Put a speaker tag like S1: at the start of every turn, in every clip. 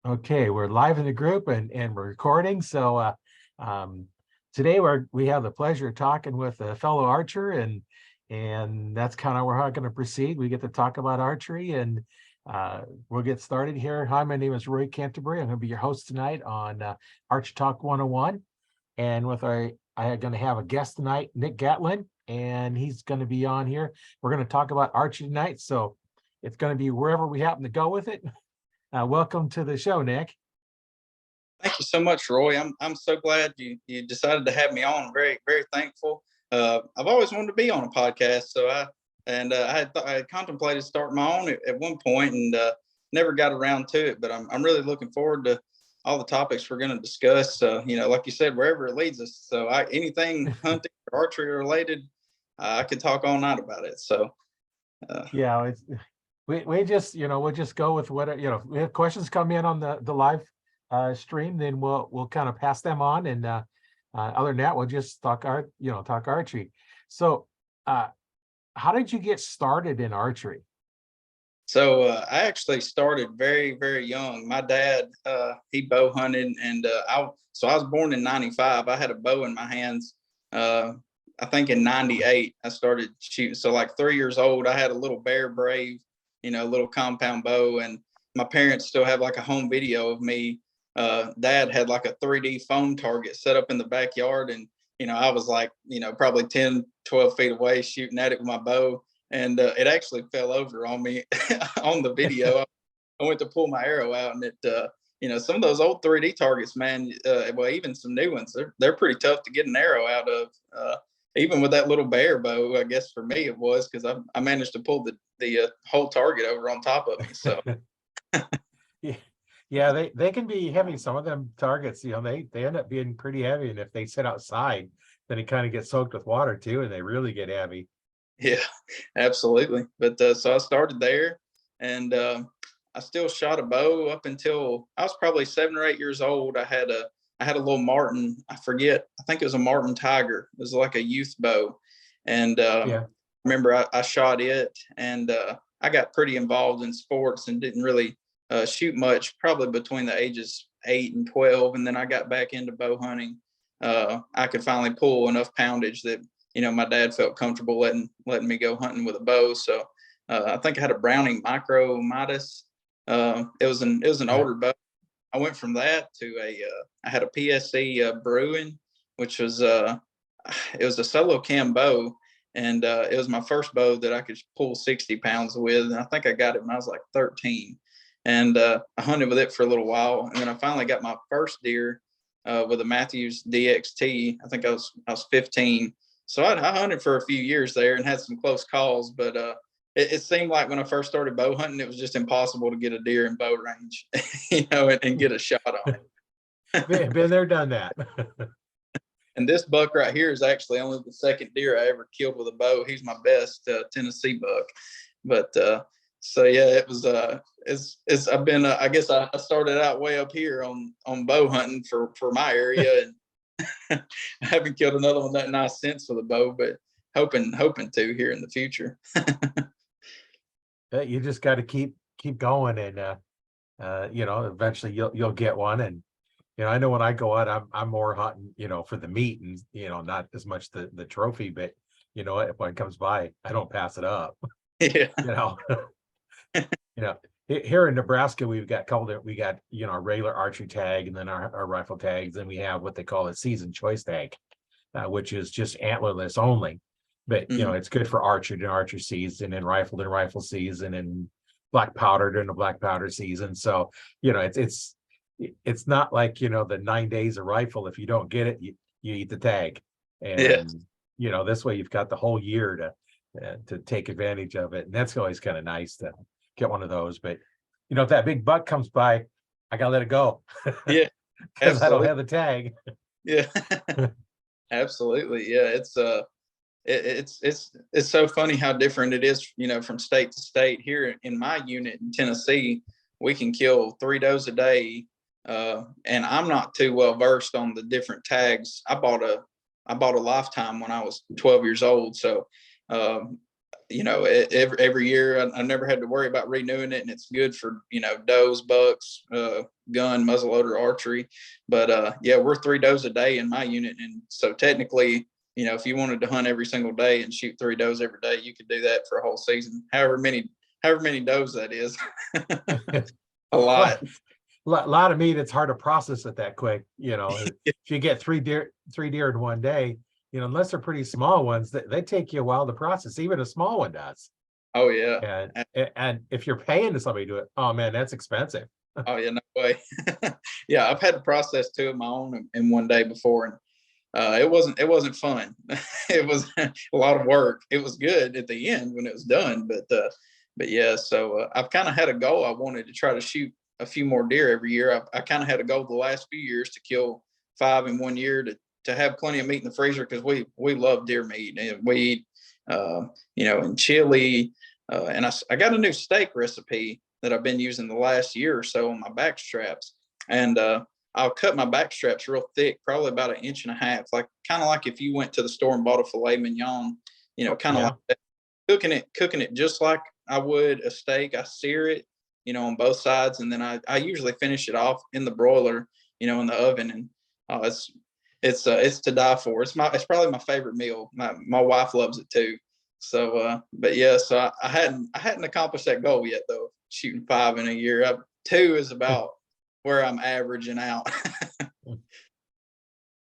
S1: Okay, we're live in the group and we're recording. So um, today we have the pleasure of talking with a fellow archer, and that's kind of where we're going to proceed. We get to talk about archery, and we'll get started here. Hi, my name is Roy Canterbury. I'm going to be your host tonight on Archery Talk 101, and I'm going to have a guest tonight, Nick Gatlin, and he's going to be on here. We're going to talk about archery tonight, so it's going to be wherever we happen to go with it. Welcome to the show, Nick.
S2: Thank you so much, Roy. I'm so glad you decided to have me on. Very very thankful. I've always wanted to be on a podcast, so I had contemplated starting my own at one point and never got around to it. But I'm really looking forward to all the topics we're going to discuss. Like you said, wherever it leads us. So anything hunting or archery related, I could talk all night about it. So
S1: Yeah, we just we'll just go with what if we have questions come in on the live stream, then we'll kind of pass them on, and other than that, we'll just talk archery. So how did you get started in archery?
S2: So I actually started very, very young. My dad, he bow hunted, and I was born in '95. I had a bow in my hands. I think in '98 I started shooting. So like 3 years old, I had a little Bear Brave, little compound bow, and my parents still have like a home video of me. Dad had like a 3D foam target set up in the backyard, and I was like, probably 10, 12 feet away shooting at it with my bow, and it actually fell over on me on the video. I went to pull my arrow out, and some of those old 3D targets, man, well, even some new ones, they're pretty tough to get an arrow out of. Even with that little bear bow, I guess for me it was, because I managed to pull the whole target over on top of me. So
S1: yeah, they can be heavy. Some of them targets, they end up being pretty heavy, and if they sit outside, then it kind of gets soaked with water too, and they really get heavy.
S2: Yeah, absolutely. But so I started there, and I still shot a bow up until I was probably 7 or 8 years old. I had a little Martin. I forget. I think it was a Martin Tiger. It was like a youth bow, and
S1: Yeah.
S2: remember I shot it, and I got pretty involved in sports and didn't really shoot much. Probably between the ages 8 and 12, and then I got back into bow hunting. I could finally pull enough poundage that my dad felt comfortable letting me go hunting with a bow. So I think I had a Browning Micro Midas. It was an
S1: Yeah.
S2: older bow. I went from that to I had a PSC Bruin, which was it was a solo cam bow, and it was my first bow that I could pull 60 pounds with. And I think I got it when I was like 13, and I hunted with it for a little while, and then I finally got my first deer with a Matthews DXT. I think I was 15. So I hunted for a few years there and had some close calls, but it seemed like when I first started bow hunting, it was just impossible to get a deer in bow range, and get a shot on it.
S1: Been there, done that.
S2: And this buck right here is actually only the second deer I ever killed with a bow. He's my best Tennessee buck. But so yeah, it was. It's I've been. I guess I started out way up here on bow hunting for my area, and I haven't killed another one that nice since with a bow, but hoping to here in the future.
S1: You just got to keep going, and eventually you'll get one. And I know when I go out, I'm more hunting, for the meat, and not as much the trophy. But if one comes by, I don't pass it up.
S2: Yeah.
S1: You know, here in Nebraska, we got our regular archery tag, and then our rifle tags, and we have what they call a season choice tag, which is just antlerless only. But it's good for archery and archer season, and rifle season, and black powder during the black powder season. So it's not like the 9 days of rifle. If you don't get it, you eat the tag,
S2: Yeah.
S1: and this way you've got the whole year to take advantage of it, and that's always kind of nice to get one of those. But if that big buck comes by, I gotta let it go.
S2: Yeah.
S1: Because I don't have the tag.
S2: Yeah. Absolutely. Yeah. It's so funny how different it is, from state to state. Here in my unit in Tennessee, we can kill 3 does a day. And I'm not too well versed on the different tags. I bought a lifetime when I was 12 years old. So every year I never had to worry about renewing it, and it's good for does, bucks, gun, muzzleloader, archery. But yeah, we're 3 does a day in my unit, and so technically, if you wanted to hunt every single day and shoot 3 does every day, you could do that for a whole season. However many does that is, a
S1: Well,
S2: lot.
S1: a lot of meat, it's hard to process it that quick. If you get three deer in one day, unless they're pretty small ones, they take you a while to process. Even a small one does.
S2: Oh yeah.
S1: And if you're paying to somebody to do it, oh man, that's expensive.
S2: Oh yeah, no way. Yeah, I've had to process 2 of my own in one day before, and it wasn't fun. It was a lot of work. It was good at the end when it was done, but yeah. So I've kind of had a goal. I wanted to try to shoot a few more deer every year. I kind of had a goal the last few years to kill 5 in one year to have plenty of meat in the freezer, because we love deer meat, and we eat and chili. And I got a new steak recipe that I've been using the last year or so on my back straps. And I'll cut my back straps real thick, probably about 1.5 inches, like kind of like if you went to the store and bought a filet mignon, kind of
S1: Yeah.
S2: like that. Cooking it just like I would a steak. I sear it, on both sides, and then I usually finish it off in the broiler, in the oven, and it's to die for. It's probably my favorite meal. My wife loves it too. So, but yeah, so I hadn't accomplished that goal yet though. Shooting 5 in a year. 2 is about where I'm averaging out.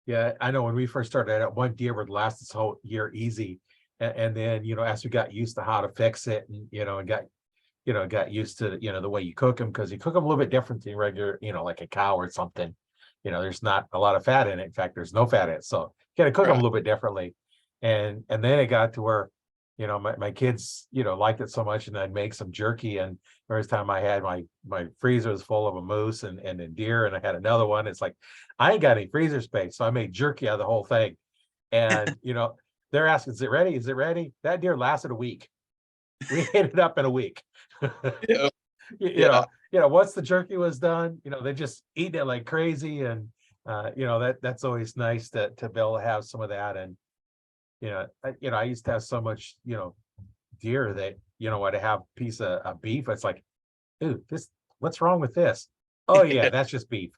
S1: Yeah, I know when we first started out, one deer would last this whole year easy. And then, as we got used to how to fix it, and, and got used to, the way you cook them, because you cook them a little bit different than regular, like a cow or something. There's not a lot of fat in it. In fact, there's no fat in it. So you got to cook them a
S2: Right.
S1: little bit differently. And then it got to where, my kids, liked it so much, and I'd make some jerky. And every time I had my freezer was full of a moose and a deer, and I had another one, it's like, I ain't got any freezer space. So I made jerky out of the whole thing. And, they're asking, is it ready? Is it ready? That deer lasted a week. We ate it up in a week.
S2: Yeah.
S1: you
S2: Yeah.
S1: once the jerky was done, they just eat it like crazy. And that's always nice to be able to have some of that. And I used to have so much deer that I'd have a piece of beef. It's like, dude, what's wrong with this? Oh yeah, that's just beef.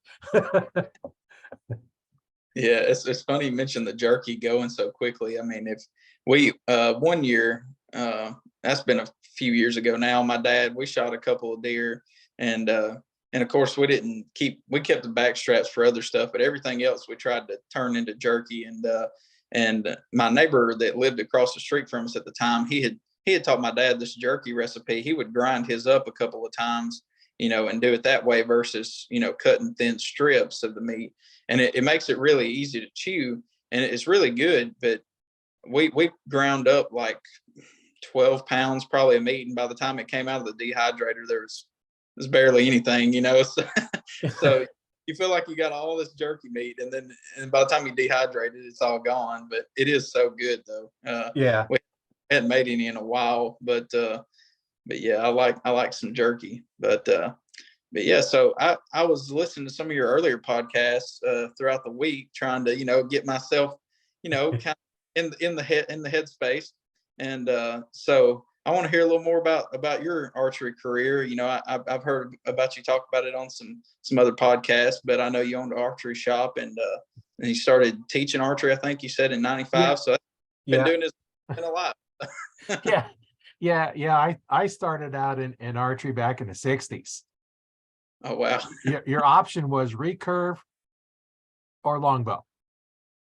S2: Yeah, it's funny you mentioned the jerky going so quickly. I mean, if we one year, that's been a few years ago now, my dad, we shot a couple of deer, and of course we kept the back straps for other stuff, but everything else we tried to turn into jerky. And my neighbor that lived across the street from us at the time, he had taught my dad this jerky recipe. He would grind his up a couple of times, and do it that way versus, cutting thin strips of the meat. And it makes it really easy to chew, and it's really good. But we ground up like 12 pounds probably of meat, and by the time it came out of the dehydrator, there's barely anything. So you feel like you got all this jerky meat, and by the time you dehydrate it, it's all gone. But it is so good though.
S1: Yeah.
S2: We hadn't made any in a while, but yeah, I like some jerky. But yeah, so I was listening to some of your earlier podcasts throughout the week, trying to get myself kind of in the headspace. And so I want to hear a little more about your archery career. I've heard about you talk about it on some other podcasts, but I know you owned an archery shop, and you started teaching archery, I think you said, in '95.
S1: Yeah.
S2: So I've been doing this a lot.
S1: Yeah. I started out in archery back in the 60s.
S2: Oh wow.
S1: Your option was recurve or longbow.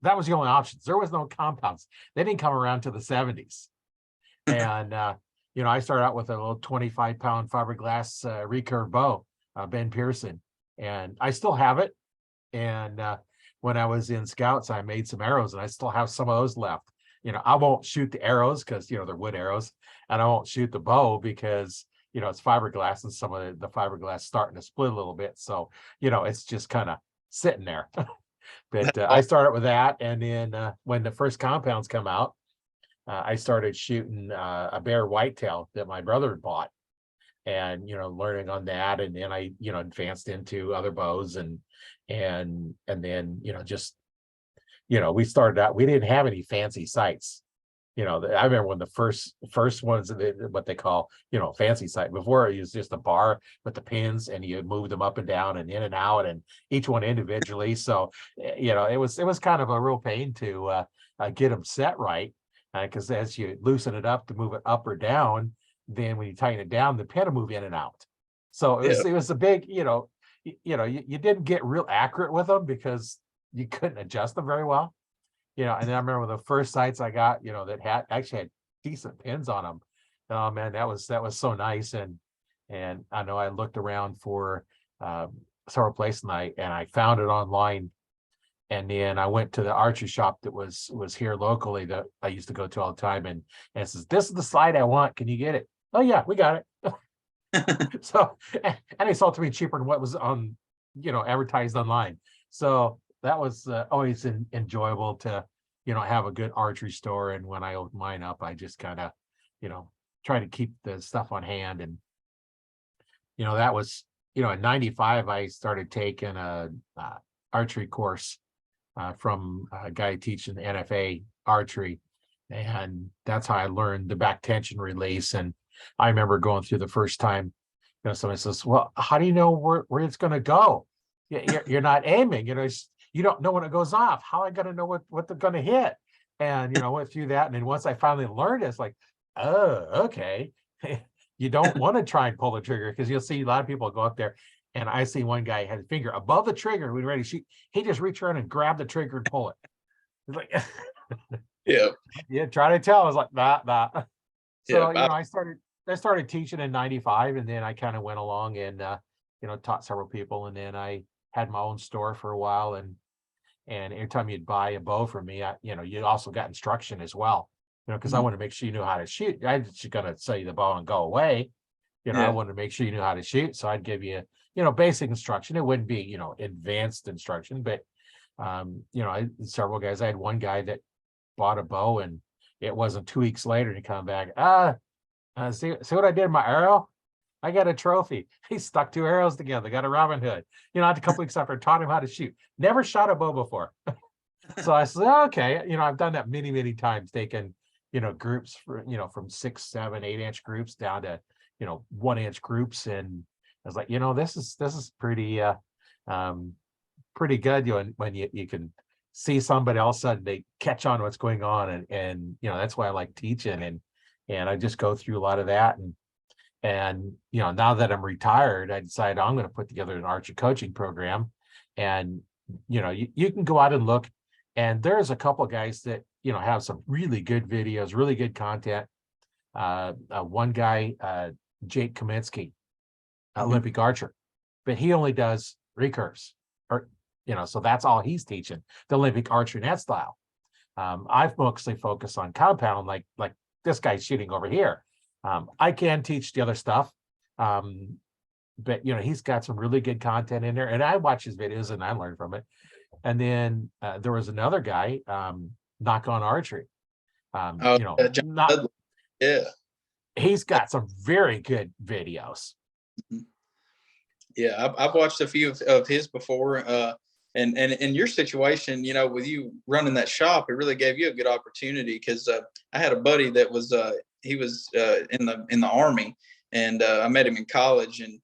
S1: That was the only options. There was no compounds. They didn't come around to the 70s. And I started out with a little 25-pound fiberglass recurve bow, Ben Pearson, and I still have it. And when I was in Scouts, I made some arrows, and I still have some of those left. I won't shoot the arrows because they're wood arrows, and I won't shoot the bow because it's fiberglass, and some of the fiberglass starting to split a little bit. So it's just kind of sitting there. But I started with that, and then when the first compounds come out, I started shooting a bear whitetail that my brother had bought, and learning on that. And then I advanced into other bows, and then just we started out, we didn't have any fancy sights. I remember when the first ones, what they call, fancy sight. Before it was just a bar with the pins, and you move them up and down and in and out, and each one individually. So, it was kind of a real pain to get them set right, because as you loosen it up to move it up or down, then when you tighten it down, the pin will move in and out. So
S2: Yeah.
S1: it was a big, you didn't get real accurate with them because you couldn't adjust them very well. And then I remember the first sites I got, that had decent pins on them. Oh man, that was so nice. And I know I looked around for several places, and I found it online. And then I went to the archery shop that was here locally that I used to go to all the time, and it says, "This is the slide I want. Can you get it?" Oh yeah, we got it. So, and they sold to me cheaper than what was on, advertised online. So that was always enjoyable to, have a good archery store. And when I opened mine up, I just kind of, try to keep the stuff on hand. And, that was, in 95, I started taking a archery course from a guy teaching NFA archery. And that's how I learned the back tension release. And I remember going through the first time, somebody says, "Well, how do you know where it's going to go? You're not aiming, you don't know when it goes off. How am I going to know what they're going to hit?" And, I went through that. And then once I finally learned, it's like, oh, okay. You don't want to try and pull the trigger, because you'll see a lot of people go up there. And I see one guy had his finger above the trigger. We were ready to shoot. He just reached around and grabbed the trigger and pull it. It's like,
S2: Yeah.
S1: yeah, try to tell. I was like, nah.
S2: Yeah.
S1: So, I started teaching in 95, and then I kind of went along and, taught several people. And then I had my own store for a while. And every time you'd buy a bow from me, you also got instruction as well, because I
S2: Mhm.
S1: wanted to make sure you knew how to shoot. I just going to sell you the bow and go away. I
S2: Yeah.
S1: wanted to make sure you knew how to shoot. So I'd give you, basic instruction. It wouldn't be, advanced instruction, but, several guys, I had one guy that bought a bow, and it wasn't 2 weeks later, and he come back, see what I did in my arrow? I got a trophy. He stuck two arrows together, got a Robin Hood. A couple weeks after I taught him how to shoot. Never shot a bow before. So I said, okay, I've done that many, many times, taken, groups for, from 6, 7, 8 inch groups down to, 1 inch groups. And I was like, this is um, pretty good. When you can see somebody, all of a sudden they catch on what's going on. And that's why I like teaching. And I just go through a lot of that. And now that I'm retired, I decided I'm going to put together an archery coaching program. And you can go out and look, and there's a couple of guys that have some really good videos, really good content. One guy, Jake Kaminsky,
S2: Mhm.
S1: Olympic archer, but he only does recurves, or so that's all he's teaching, the Olympic archery net style. I've mostly focused on compound, like this guy's shooting over here. I can teach the other stuff, but he's got some really good content in there, and I watch his videos and I learn from it. And then there was another guy, Knock on Archery.
S2: Oh, yeah, John
S1: Not
S2: Dudley. Yeah.
S1: He's got some very good videos.
S2: Mhm. Yeah, I've watched a few of his before. And in your situation, with you running that shop, it really gave you a good opportunity, because I had a buddy that was he was in the army, and I met him in college, and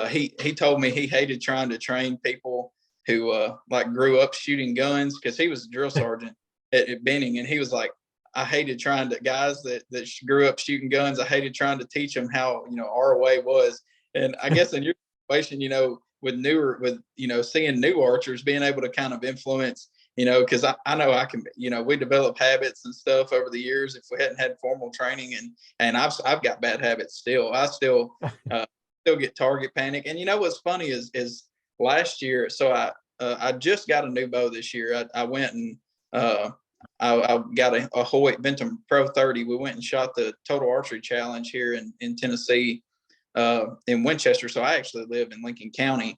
S2: he told me he hated trying to train people who like grew up shooting guns, because he was a drill sergeant at Benning, and he was like, I hated trying to guys that grew up shooting guns. I hated trying to teach them how ROA was. And I guess in your situation, with seeing new archers being able to kind of influence, because I know I can, we develop habits and stuff over the years if we hadn't had formal training, and I've got bad habits still. I still get target panic. And what's funny is last year, so I just got a new bow this year. I went and I got a Hoyt Bentham Pro 30. We went and shot the Total Archery Challenge here in Tennessee, in Winchester. So I actually live in Lincoln County,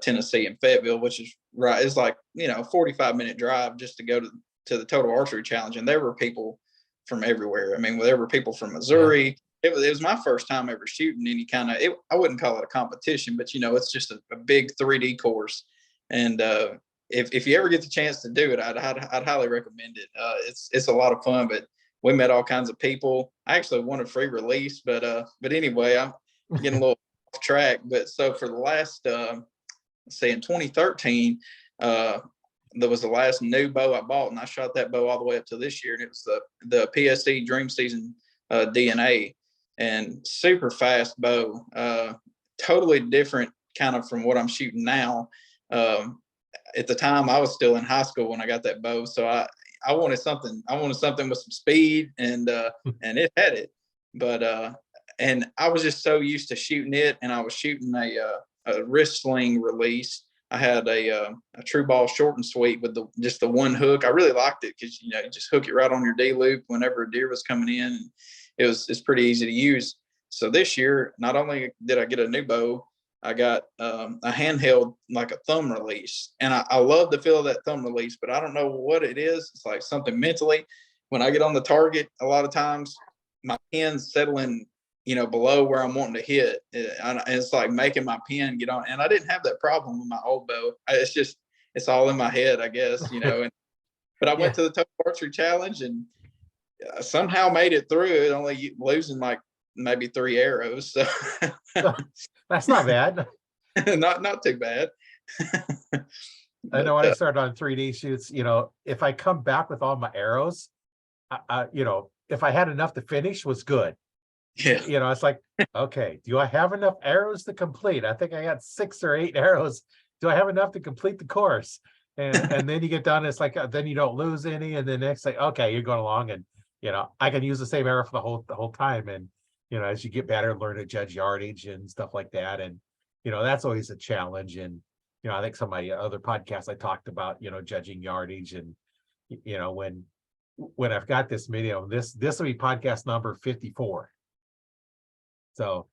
S2: Tennessee, in Fayetteville, which is right. It's like 45-minute drive just to go to the Total Archery Challenge, and there were people from everywhere. I mean, there were people from
S1: Yeah.
S2: Missouri. It was my first time ever shooting any kind of. I wouldn't call it a competition, but it's just a big 3D course, and if you ever get the chance to do it, I'd highly recommend it. It's a lot of fun, but we met all kinds of people. I actually won a free release, but anyway, I'm getting a little off track. But so for the last, say in 2013, that was the last new bow I bought, and I shot that bow all the way up to this year, and it was the PSE Dream Season DNA, and super fast bow, totally different kind of from what I'm shooting now. At the time, I was still in high school when I got that bow, so I wanted something. I wanted something with some speed, and it had it. But and I was just so used to shooting it, and I was shooting a wrist sling release. I had a true ball short and sweet with just the one hook. I really liked it because you just hook it right on your D loop whenever a deer was coming in. And it's pretty easy to use. So this year, not only did I get a new bow, I got a handheld, like a thumb release, and I love the feel of that thumb release, but I don't know what it is. It's like something mentally. When I get on the target, a lot of times my pin's settling, below where I'm wanting to hit. It's like making my pin get on. And I didn't have that problem with my old bow. It's all in my head, I guess, but I went to the Total Archery Challenge and somehow made it through it, only losing like maybe 3 arrows. So
S1: That's not bad.
S2: not too bad.
S1: I know when I started on 3D shoots, if I come back with all my arrows, if I had enough to finish was good.
S2: Yeah.
S1: It's like, okay, do I have enough arrows to complete? I think I got 6 or 8 arrows. Do I have enough to complete the course? And then you get done, it's like, then you don't lose any. And then next thing, okay, you're going along and, I can use the same arrow for the whole time. And, as you get better, learn to judge yardage and stuff like that. And, that's always a challenge. And, I think some of my other podcasts I talked about, judging yardage and, when I've got this video, this will be podcast number 54. So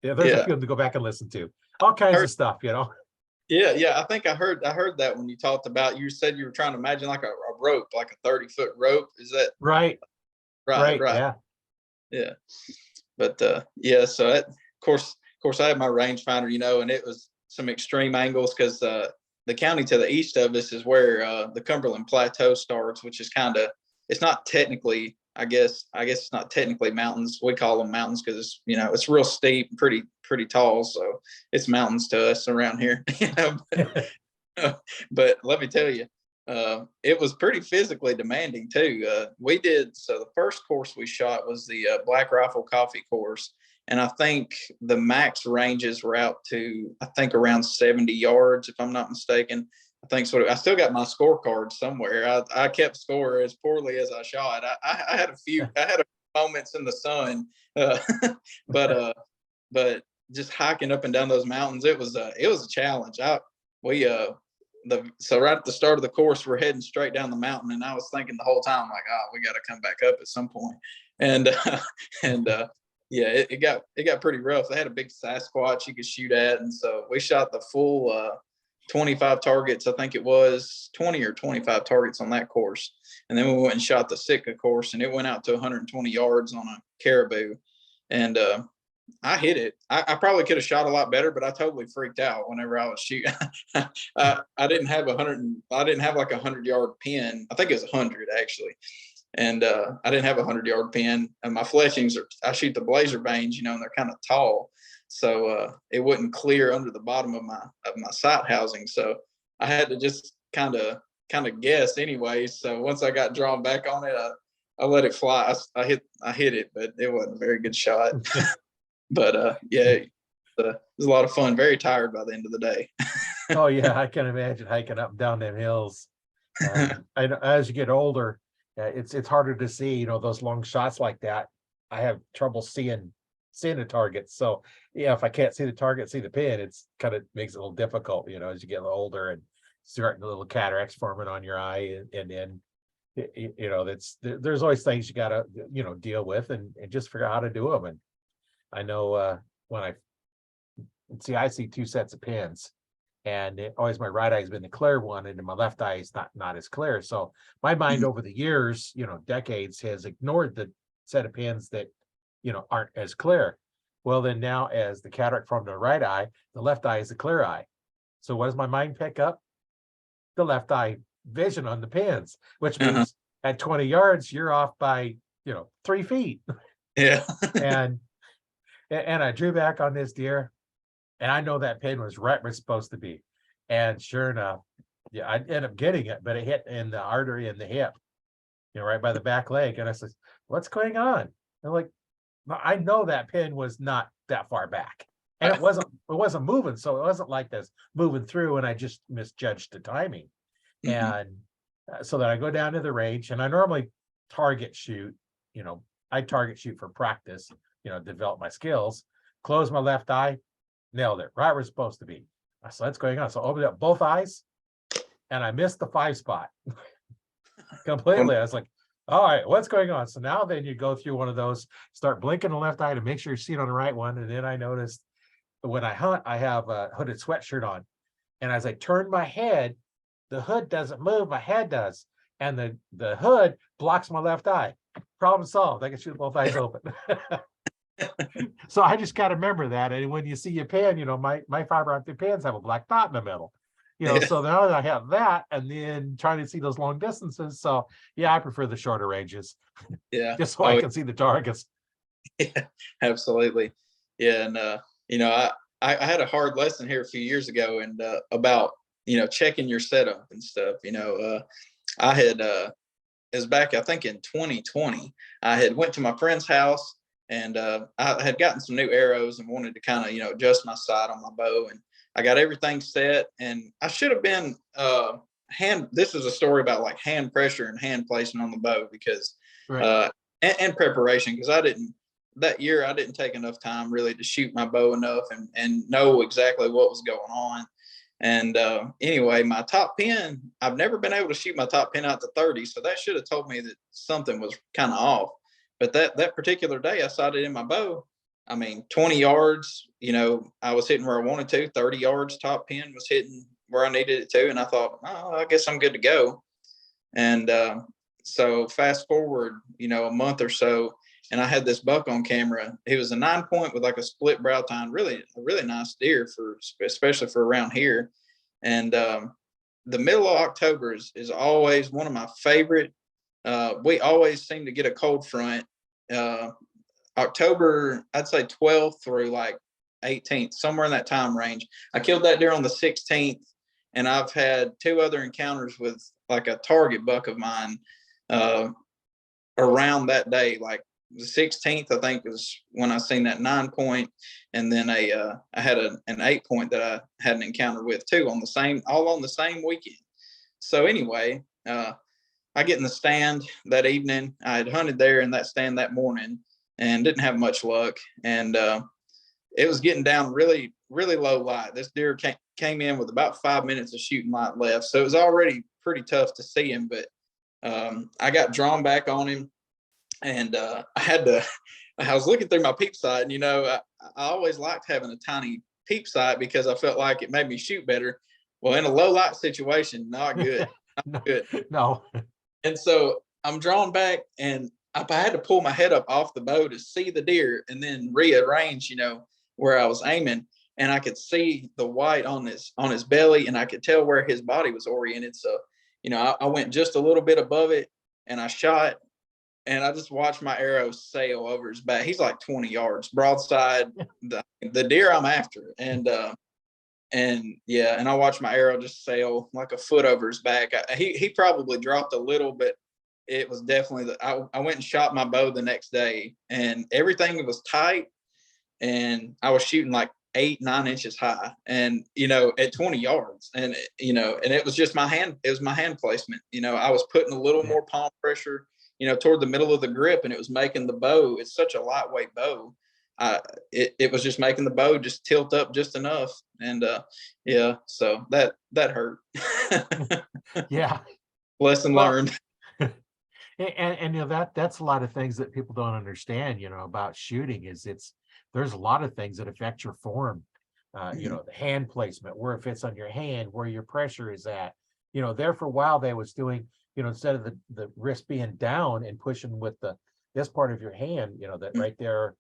S1: there's a few to go back and listen to. All kinds of stuff,
S2: Yeah. I think I heard that when you talked about, you said you were trying to imagine like a rope, like a 30-foot rope. Is that
S1: right?
S2: Right. Yeah. But so that, of course I had my rangefinder, and it was some extreme angles because the county to the east of us is where the Cumberland Plateau starts, which is it's not technically, I guess it's not technically mountains. We call them mountains because it's real steep and pretty tall. So it's mountains to us around here. But let me tell you, it was pretty physically demanding too. So the first course we shot was the Black Rifle Coffee course. And I think the max ranges were out to, I think, around 70 yards, if I'm not mistaken. I think so. I still got my scorecard somewhere. I kept score as poorly as I shot. I had a moments in the sun, but just hiking up and down those mountains, it was a challenge. So right at the start of the course, we're heading straight down the mountain, and I was thinking the whole time, like, we got to come back up at some point. And it got pretty rough. They had a big Sasquatch you could shoot at, and so we shot the full 25 targets. I think it was 20 or 25 targets on that course. And then we went and shot the Sitka course, and it went out to 120 yards on a caribou. And I hit it. I probably could have shot a lot better, but I totally freaked out whenever I was shooting. I didn't have like a 100-yard pin. I think it was 100 actually. And I didn't have a 100-yard pin. And my fletchings I shoot the blazer vanes, and they're kind of tall. So it wouldn't clear under the bottom of my sight housing. So I had to just kind of guess anyway. So once I got drawn back on it, I let it fly. I hit it, but it wasn't a very good shot. But it was a lot of fun. Very tired by the end of the day.
S1: Oh yeah, I can imagine hiking up and down them hills. I know as you get older, it's harder to see, those long shots like that. I have trouble seeing the target. So if I can't see the target, see the pin, it's kind of makes it a little difficult, as you get a little older and starting the little cataracts forming on your eye, and then there's always things you gotta deal with and just figure out how to do them. And I know when I see 2 sets of pins, and always my right eye has been the clear one, and my left eye is not as clear. So my mind over the years, decades, has ignored the set of pins that aren't as clear. Well, then now as the cataract from the right eye, the left eye is the clear eye. So what does my mind pick up? The left eye vision on the pins, which means at 20 yards, you're off by, 3 feet.
S2: Yeah.
S1: And I drew back on this deer, and I know that pin was right where it's supposed to be. And sure enough, yeah, I ended up getting it, but it hit in the artery in the hip, right by the back leg. And I said, "What's going on?" They're like, I know that pin was not that far back. And it wasn't moving. So it wasn't like this moving through, and I just misjudged the timing.
S2: Mhm.
S1: And so that I go down to the range, and I normally target shoot, I target shoot for practice, develop my skills, close my left eye, nailed it right where it's supposed to be. So that's going on. So I opened up both eyes, and I missed the 5 spot completely. I was like, all right, what's going on? So now then you go through one of those, start blinking the left eye to make sure you're seeing on the right one. And then I noticed when I hunt, I have a hooded sweatshirt on. And as I turn my head, the hood doesn't move, my head does. And the hood blocks my left eye. Problem solved. I can shoot both eyes open. So I just got to remember that. And when you see your pan, my fiber optic pans have a black dot in the middle.
S2: Yeah.
S1: So now that I have that, and then trying to see those long distances. So yeah, I prefer the shorter ranges
S2: Yeah.
S1: just so I
S2: Oh,
S1: can see the targets.
S2: yeah, absolutely. Yeah. And, I had a hard lesson here a few years ago and about, checking your setup and stuff. I had, it was back, I think in 2020, I had went to my friend's house and I had gotten some new arrows and wanted to kind of, adjust my sight on my bow. And I got everything set, and I should have been this is a story about like hand pressure and hand placement on the bow because
S1: Right.
S2: And preparation, because that year I didn't take enough time really to shoot my bow enough and know exactly what was going on. And anyway, my top pin, I've never been able to shoot my top pin out to 30. So that should have told me that something was kind of off. But that particular day I sighted in my bow. I mean, 20 yards, I was hitting where I wanted to. 30 yards top pin was hitting where I needed it to. And I thought, oh, I guess I'm good to go. And so fast forward, a month or so, and I had this buck on camera. He was a 9-point with like a split brow tine, really a really nice deer especially for around here. And the middle of October is always one of my favorite. We always seem to get a cold front. October, I'd say 12th through like 18th, somewhere in that time range. I killed that deer on the 16th, and I've had 2 other encounters with like a target buck of mine around that day. Like the 16th, I think, was when I seen that 9-point, and then I had an 8-point that I had an encounter with too all on the same weekend. So anyway, I get in the stand that evening. I had hunted there in that stand that morning and didn't have much luck. And it was getting down really, really low light. This deer came in with about 5 minutes of shooting light left. So it was already pretty tough to see him, but I got drawn back on him, and I was looking through my peep sight, and, I always liked having a tiny peep sight because I felt like it made me shoot better. Well, in a low light situation, not good.
S1: No,
S2: Good.
S1: no.
S2: And so I'm drawn back, and I had to pull my head up off the bow to see the deer and then rearrange, where I was aiming. And I could see the white on his belly, and I could tell where his body was oriented. So, I went just a little bit above it, and I shot, and I just watched my arrow sail over his back. He's like 20 yards broadside, the deer I'm after. And yeah, and I watched my arrow just sail like a foot over his back. He probably dropped a little, but it was definitely I went and shot my bow the next day, and everything was tight, and I was shooting like 8-9 inches high, and at 20 yards, and and it was just my hand. It was my hand placement. I was putting a little more palm pressure, toward the middle of the grip, and it was making the bow. It's such a lightweight bow. It was just making the bow just tilt up just enough. And yeah, so that hurt.
S1: Yeah.
S2: Lesson
S1: Well,
S2: learned.
S1: and that's a lot of things that people don't understand, about shooting is there's a lot of things that affect your form. The hand placement, where it fits on your hand, where your pressure is at. There for a while they was doing, instead of the wrist being down and pushing with this part of your hand, that right there,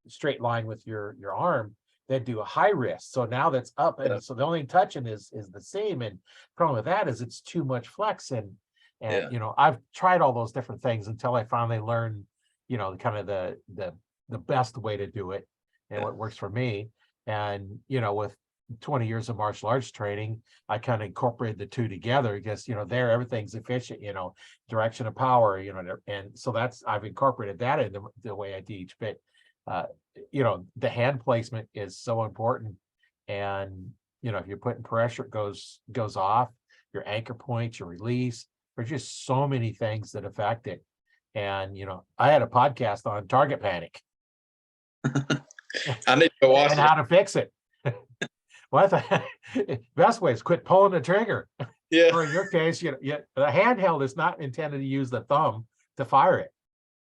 S1: straight line with your arm, they'd do a high wrist. So now that's up, and so the only touching is the same. And problem with that is it's too much flex, and And,
S2: Yeah.
S1: I've tried all those different things until I finally learned, kind of the best way to do it and
S2: Yeah.
S1: what works for me. And, with 20 years of martial arts training, I kind of incorporated the two together because, there everything's efficient, direction of power, and so I've incorporated that in the way I teach. But, uh, the hand placement is so important. And, if you're putting pressure, it goes off, your anchor points, your release. There's just so many things that affect it. And, I had a podcast on target panic
S2: I need to go watch
S1: and
S2: it.
S1: how to fix it. Well, I thought best way is quit pulling the trigger.
S2: Yeah.
S1: Or in your case, the handheld is not intended to use the thumb to fire it.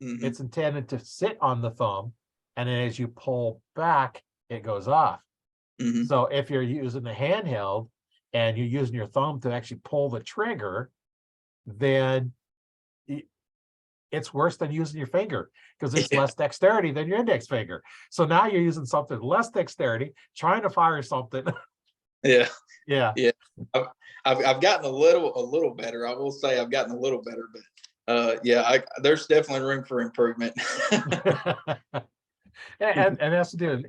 S2: Mhm.
S1: It's intended to sit on the thumb, and then as you pull back, it goes off.
S2: Mhm.
S1: So if you're using the handheld and you're using your thumb to actually pull the trigger, then it's worse than using your finger because it's
S2: Yeah.
S1: less dexterity than your index finger. So now you're using something less dexterity, trying to fire something.
S2: Yeah.
S1: Yeah.
S2: Yeah. I've, I've gotten a little better. I will say I've gotten a little better, but yeah, there's definitely room for improvement.
S1: And that's to do,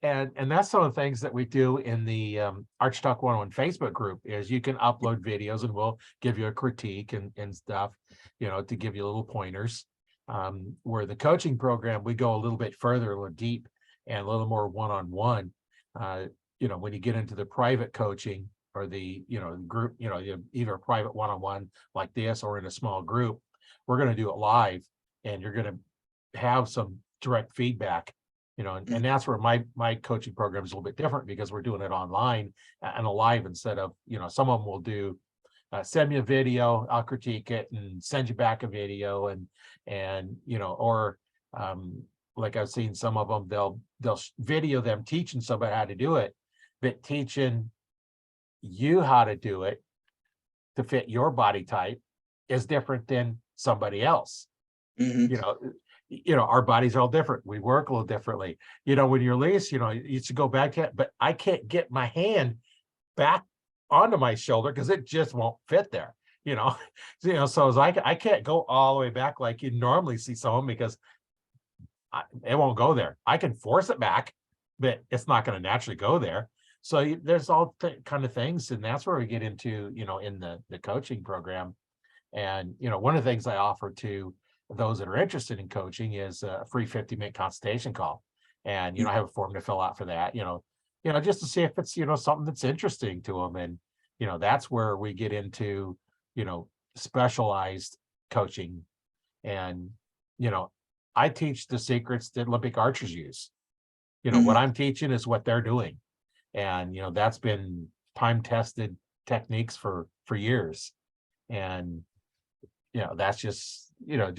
S1: and that's some of the things that we do in the Arch Talk 101 Facebook group is you can upload videos and we'll give you a critique and stuff, to give you little pointers. Where the coaching program, we go a little bit further, a little deep and a little more one-on-one. When you get into the private coaching or the, group, either a private one-on-one like this or in a small group, we're going to do it live and you're going to have some direct feedback, and that's where my coaching program is a little bit different because we're doing it online and live instead of, some of them will do send me a video, I'll critique it and send you back a video and or like I've seen some of them, they'll video them teaching somebody how to do it, but teaching you how to do it to fit your body type is different than somebody else.
S2: Mhm.
S1: Our bodies are all different. We work a little differently. When you're released, you should go back to it, but I can't get my hand back onto my shoulder because it just won't fit there. So as I can't go all the way back like you normally see someone because it won't go there. I can force it back, but it's not going to naturally go there. So there's all kind of things, and that's where we get into, in the coaching program. And, one of the things I offer to those that are interested in coaching is a free 50-minute consultation call. And, I have a form to fill out for that, just to see if it's, something that's interesting to them. And, that's where we get into, specialized coaching. And, I teach the secrets that Olympic archers use. What
S2: Mhm.
S1: I'm teaching is what they're doing. And, that's been time tested techniques for years. And, that's just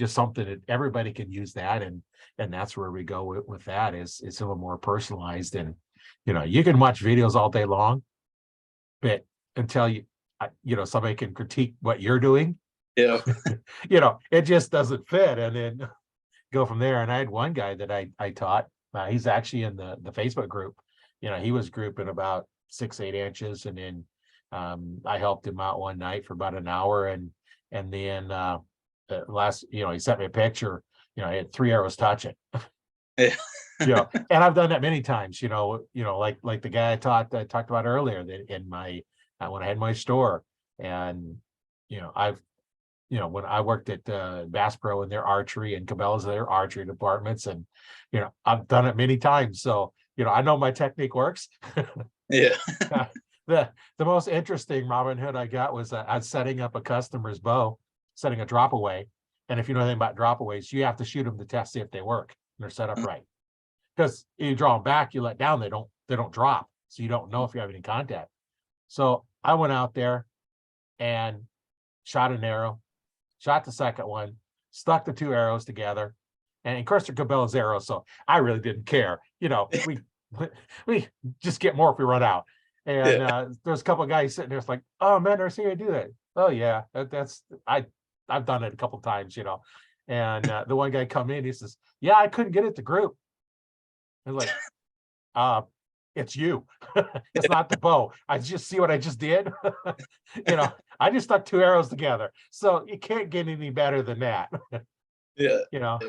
S1: something that everybody can use that. And that's where we go with that is it's a little more personalized. And, you can watch videos all day long, but until somebody can critique what you're doing,
S2: Yeah.
S1: it just doesn't fit. And then go from there. And I had one guy that I taught, he's actually in the Facebook group. He was grouping about 6-8 inches. And then I helped him out one night for about an hour. And then last, he sent me a picture, I had 3 arrows touching,
S2: Yeah.
S1: and I've done that many times, like the guy I talked about earlier that in my, when I had my store. And, I've, when I worked at Bass Pro and their archery and Cabela's, their archery departments, and, I've done it many times. So, I know my technique works.
S2: Yeah.
S1: The most interesting Robin Hood I got was I was setting up a customer's bow, setting a drop away. And if you know anything about drop aways, you have to shoot them to test, see if they work and they're set up right. Because you draw them back, you let down, they don't drop. So you don't know if you have any contact. So I went out there and shot an arrow, shot the second one, stuck the 2 arrows together. And of course, they're Cabela's arrows. So I really didn't care. We just get more if we run out. And
S2: Yeah.
S1: there's a couple of guys sitting there. It's like, oh man, never seen you do that. Oh yeah, I've done it a couple of times, And the one guy come in, he says, yeah, I couldn't get it to group. I was like, it's you. It's not the bow. I just see what I just did. I just stuck two arrows together. So you can't get any better than that,
S2: Yeah.
S1: you know.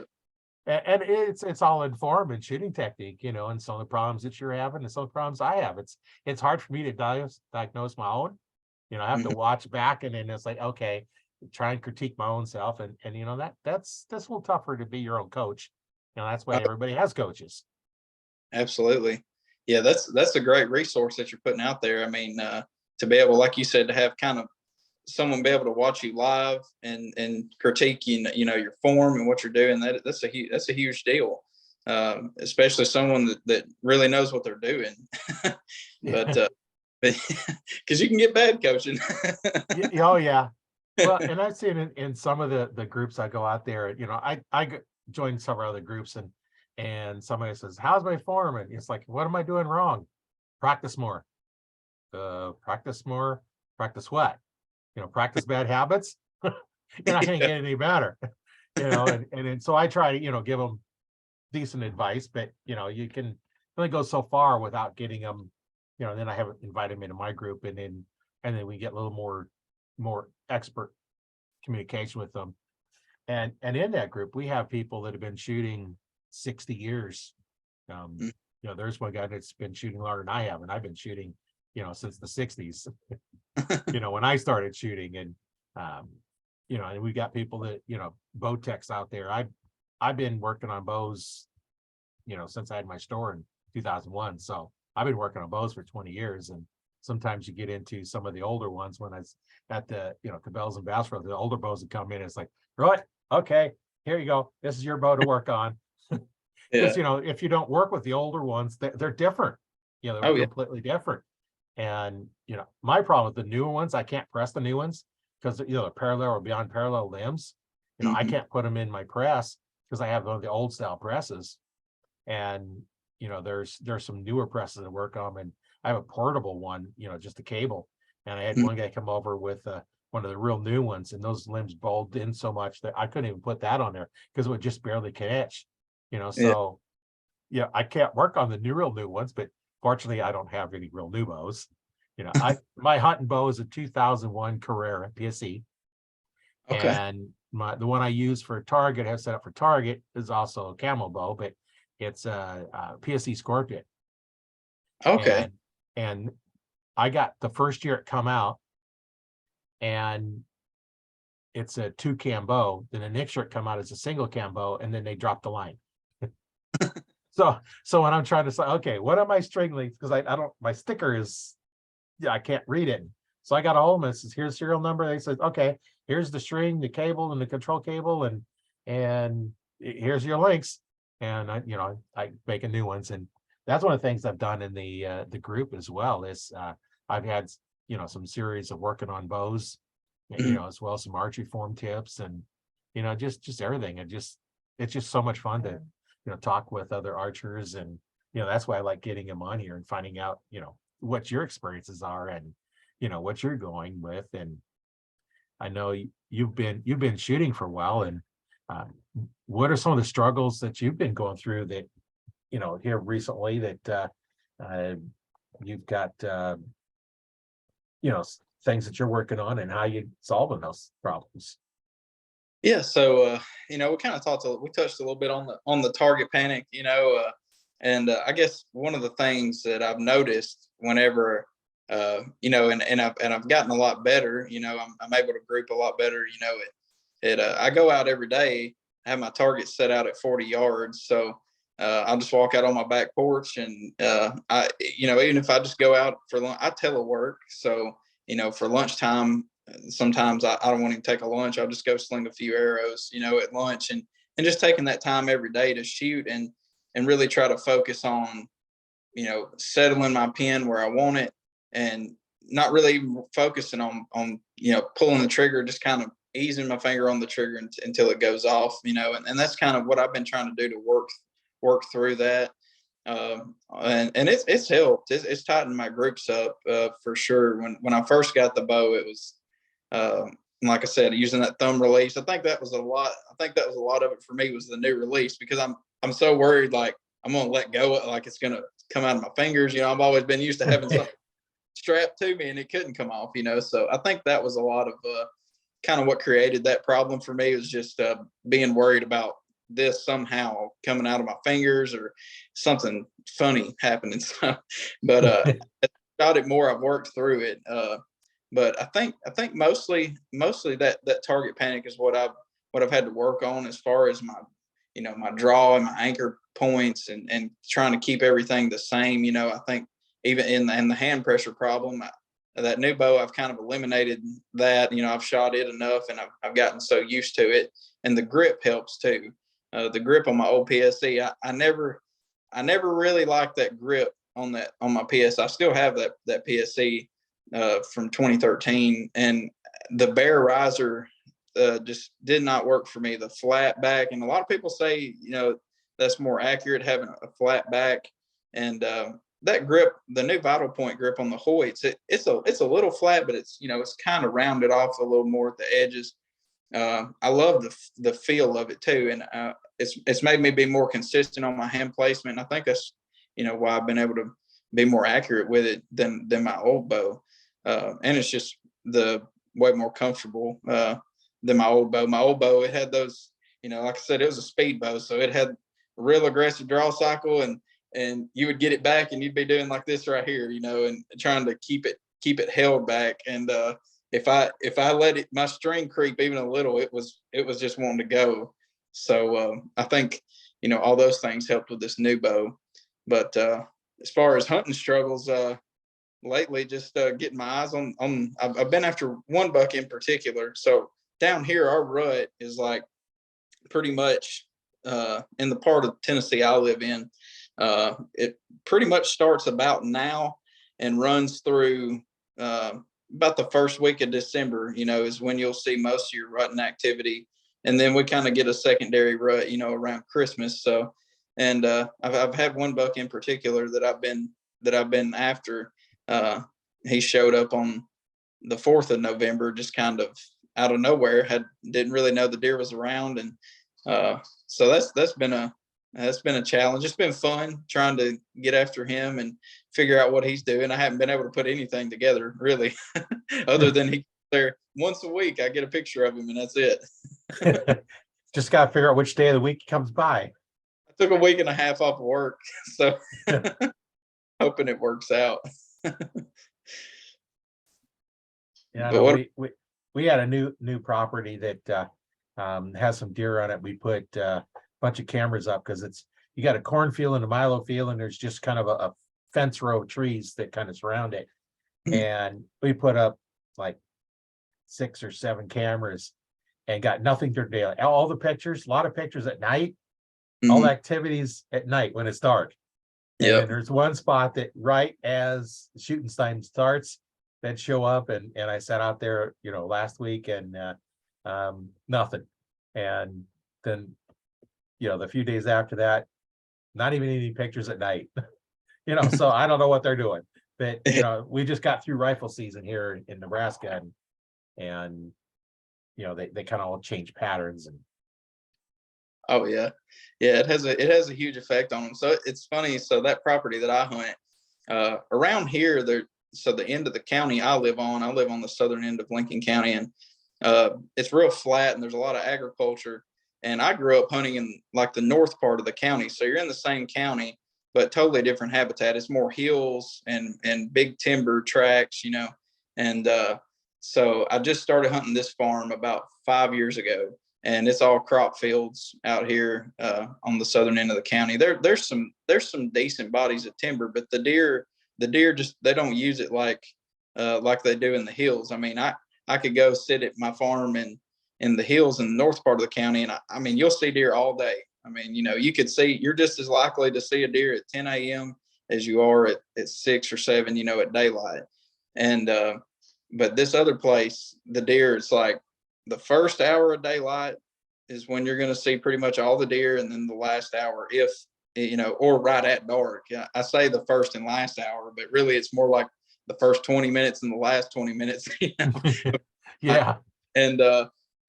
S1: And it's all informed in shooting technique, and some of the problems that you're having and some of the problems I have. It's hard for me to diagnose my own. I have to
S2: Mhm.
S1: watch back, and then it's like, okay, try and critique my own self. And that's a little tougher to be your own coach. That's why
S2: Oh,
S1: everybody has coaches.
S2: absolutely. Yeah, that's a great resource that you're putting out there. I mean, to be able, like you said, to have kind of someone be able to watch you live and critique your form and what you're doing, that's a huge deal, especially someone that really knows what they're doing. But because you can get bad coaching.
S1: Oh yeah. Well, and I've seen it in some of the groups I go out there. Joined several other groups, and somebody says, "How's my form?" And it's like, "What am I doing wrong?" Practice more. Practice more. Practice what? Practice bad habits. You're not going to
S2: Yeah.
S1: get any better. And so I try to give them decent advice, but you can only go so far without getting them. Then I have invited them into my group, and then we get a little more expert communication with them. And in that group, we have people that have been shooting 60 years. Um,
S2: Mm.
S1: there's one guy that's been shooting longer than I have, and I've been shooting, since the 60s, when I started shooting. And we got people that, bow techs out there. I've been working on bows, since I had my store in 2001. So I've been working on bows for 20 years. And sometimes you get into some of the older ones. When I was at the, Cabela's and Bass Pro, the older bows would come in. It's like, right, okay, here you go. This is your bow to work on. Because,
S2: Yeah.
S1: if you don't work with the older ones, they're different. They're
S2: Oh yeah.
S1: completely different. And, my problem with the newer ones, I can't press the new ones because, they're parallel or beyond parallel limbs. I
S2: Hmm.
S1: can't put them in my press because I have one of the old style presses. And, there's some newer presses that work on, and I have a portable one, just a cable. And I had one guy come over with one of the real new ones, and those limbs bulged in so much that I couldn't even put that on there because it would just barely catch.
S2: Yeah.
S1: So yeah, I can't work on the real new ones, but fortunately I don't have any real new bows. My hunting bow is a 2001 Carrera PSE,
S2: Okay.
S1: and the one I use for target, have set up for target, is also a camo bow, but it's a PSE Scorpion.
S2: Okay.
S1: And I got the first year it come out, and it's a 2 cam bow. Then the next year it come out as a single cam bow, and then they dropped the line. So when I'm trying to say, okay, what are my string lengths? Because I don't, my sticker is, I can't read it. So I got a hold of it, says, here's serial number. They said, okay, here's the string, the cable, and the control cable, and here's your links. And I make a new ones. And that's one of the things I've done in the group as well, is I've had some series of working on bows,
S2: Mhm.
S1: as well as some archery form tips, and just everything. It's just so much fun to talk with other archers. And that's why I like getting them on here and finding out what your experiences are, and what you're going with. And I know you've been shooting for a while, and uh, what are some of the struggles that you've been going through that here recently that uh, you've got things that you're working on, and how you solving those problems?
S2: Yeah. So we kind of we touched a little bit on the target panic, and I guess one of the things that I've noticed whenever and I've gotten a lot better. I'm able to group a lot better. I go out every day, have my target set out at 40 yards. So I'll just walk out on my back porch, and even if I just go out for lunch, I telework. So for lunchtime, sometimes I don't want to take a lunch. I'll just go sling a few arrows, at lunch, and just taking that time every day to shoot, and really try to focus on settling my pin where I want it, and not really focusing on pulling the trigger, just kind of easing my finger on the trigger until it goes off, and that's kind of what I've been trying to do to work through that. And it's helped. It's tightened my groups up for sure. When I first got the bow, it was like I said, using that thumb release. I think that was a lot. I think that was a lot of it for me, was the new release, because I'm so worried, like I'm gonna let go, like it's gonna come out of my fingers. I've always been used to having something strapped to me and it couldn't come off, So I think that was a lot of kind of what created that problem for me, was just being worried about this somehow coming out of my fingers or something funny happening. So, but got it more. I've worked through it. But I think mostly that target panic is what I've had to work on, as far as my my draw and my anchor points, and trying to keep everything the same. I think even in the hand pressure problem, that new bow, I've kind of eliminated that. I've shot it enough, and I've gotten so used to it, and the grip helps too. The grip on my old PSC, I never really liked that grip on my PS. I still have that PSC from 2013, and the bear riser just did not work for me. The flat back, and a lot of people say that's more accurate, having a flat back, and that grip, the new Vital Point grip on the Hoyts, it's a little flat, but it's it's kind of rounded off a little more at the edges. I love the feel of it too, and it's made me be more consistent on my hand placement. And I think that's why I've been able to be more accurate with it than my old bow, and it's just the way more comfortable than my old bow. My old bow, it had those, like I said, it was a speed bow, so it had a real aggressive draw cycle, and you would get it back, and you'd be doing like this right here, and trying to keep it held back. And if I let my string creep even a little, it was just wanting to go. So I think all those things helped with this new bow. But as far as hunting struggles, lately, just getting my eyes on I've been after one buck in particular. So down here, our rut is like pretty much in the part of Tennessee I live in. It pretty much starts about now and runs through about the first week of December, is when you'll see most of your rutting activity. And then we kind of get a secondary rut, around Christmas. So, and I've had one buck in particular that I've been after. He showed up on the 4th of November, just kind of out of nowhere. Didn't really know the deer was around, and so that's been a challenge. It's been fun trying to get after him and figure out what he's doing. I haven't been able to put anything together really, other than he's there once a week. I get a picture of him, and that's it.
S1: Just got to figure out which day of the week he comes by.
S2: I took a week and a half off of work, so hoping it works out.
S1: Yeah, no, we had a new property that has some deer on it. We put a bunch of cameras up because you got a cornfield and a milo field, and there's just kind of a fence row of trees that kind of surround it. And we put up like 6 or 7 cameras and got nothing during daylight. All the pictures, a lot of pictures at night, all the activities at night when it's dark. Yeah. And there's one spot that right as the shooting time starts, that show up, and I sat out there, last week, and nothing. And then, the few days after that, not even any pictures at night. So I don't know what they're doing. But we just got through rifle season here in Nebraska, and they kind of all change patterns. And
S2: oh yeah, it has a huge effect on them. So it's funny. So that property that I hunt around here, so the end of the county I live on the southern end of Lincoln County, and it's real flat, and there's a lot of agriculture. And I grew up hunting in like the north part of the county, so you're in the same county but totally different habitat. It's more hills and big timber tracks, and so I just started hunting this farm about 5 years ago, and it's all crop fields out here on the southern end of the county. There's some decent bodies of timber, but the deer just, they don't use it like they do in the hills. I mean, I could go sit at my farm in the hills in the north part of the county, and I mean, you'll see deer all day. I mean, you're just as likely to see a deer at 10 a.m. as you are at 6 or 7, at daylight. And but this other place, the deer, it's like the first hour of daylight is when you're going to see pretty much all the deer, and then the last hour, if or right at dark. I say the first and last hour, but really it's more like the first 20 minutes and the last 20 minutes.
S1: Yeah.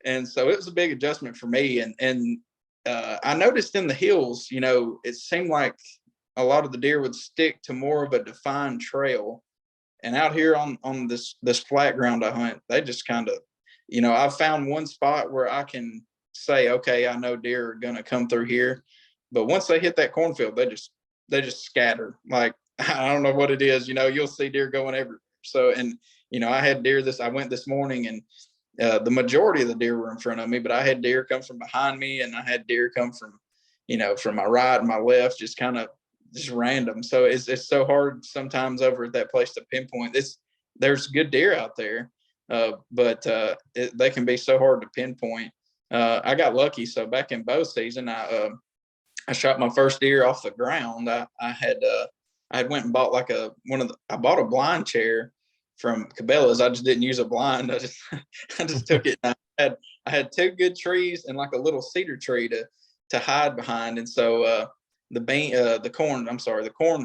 S2: And so it was a big adjustment for me. And I noticed in the hills, it seemed like a lot of the deer would stick to more of a defined trail. And out here on this flat ground I hunt, they just kind of, I've found one spot where I can say, okay, I know deer are gonna come through here, but once they hit that cornfield, they just scatter. Like I don't know what it is. You'll see deer going everywhere. So, and I had deer I went this morning, and the majority of the deer were in front of me, but I had deer come from behind me, and I had deer come from my right and my left, just kind of just random. So it's so hard sometimes over at that place to pinpoint. There's good deer out there, but they can be so hard to pinpoint. I got lucky. So back in bow season, I shot my first deer off the ground. I had went and bought I bought a blind chair from Cabela's. I just didn't use a blind. I just took it. I had two good trees and like a little cedar tree to hide behind. And so the corn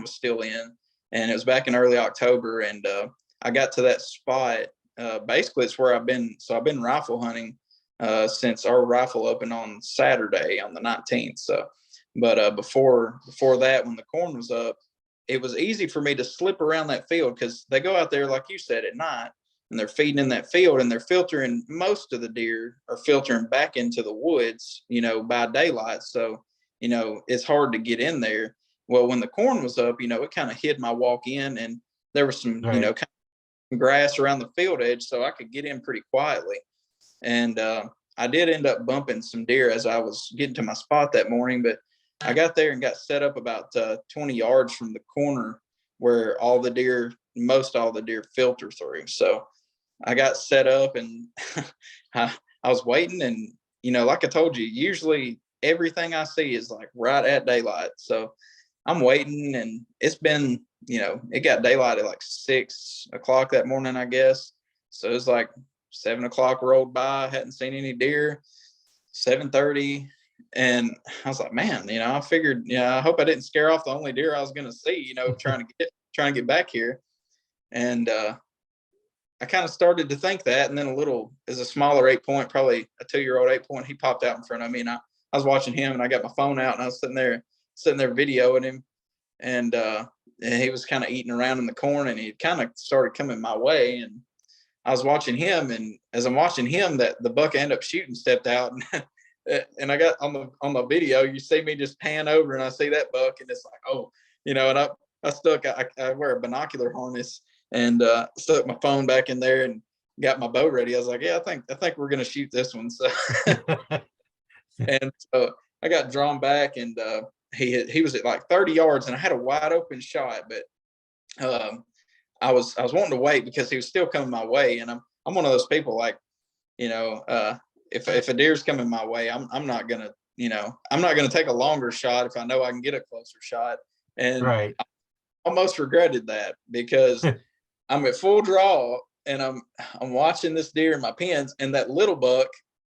S2: was still in, and it was back in early October. And I got to that spot. Basically, it's where I've been. So I've been rifle hunting since our rifle opened on Saturday on the 19th. So, but before that, when the corn was up, it was easy for me to slip around that field because they go out there, like you said, at night, and they're feeding in that field, and they're filtering. Most of the deer are filtering back into the woods, by daylight. So, it's hard to get in there. Well, when the corn was up, it kind of hid my walk in, and there was some,
S1: Right.
S2: kind of grass around the field edge, so I could get in pretty quietly. And I did end up bumping some deer as I was getting to my spot that morning, but I got there and got set up about 20 yards from the corner where most all the deer filter through. So I got set up, and I was waiting, and like I told you, usually everything I see is like right at daylight. So I'm waiting, and it's been, it got daylight at like 6 o'clock that morning, I guess. So it's like 7 o'clock rolled by, hadn't seen any deer. 7:30, and I was like, man, I figured, I hope I didn't scare off the only deer I was going to see, trying to get back here. And I kind of started to think that, and then as a smaller 8-point, probably a 2-year-old 8-point, he popped out in front of me, and I was watching him, and I got my phone out, and I was sitting there videoing him, and he was kind of eating around in the corn, and he kind of started coming my way, and I was watching him, and as I'm watching him, that the buck I ended up shooting stepped out, and I got on the video, you see me just pan over, and I see that buck, and it's like, oh, and I wear a binocular harness, and stuck my phone back in there and got my bow ready. I was like, yeah, I think we're gonna shoot this one. So and so I got drawn back, and he was at like 30 yards, and I had a wide open shot, but I was wanting to wait because he was still coming my way, and I'm one of those people, like, if a deer's coming my way, I'm not gonna take a longer shot if I know I can get a closer shot. And
S1: Right.
S2: I almost regretted that because I'm at full draw, and I'm watching this deer in my pins, and that little buck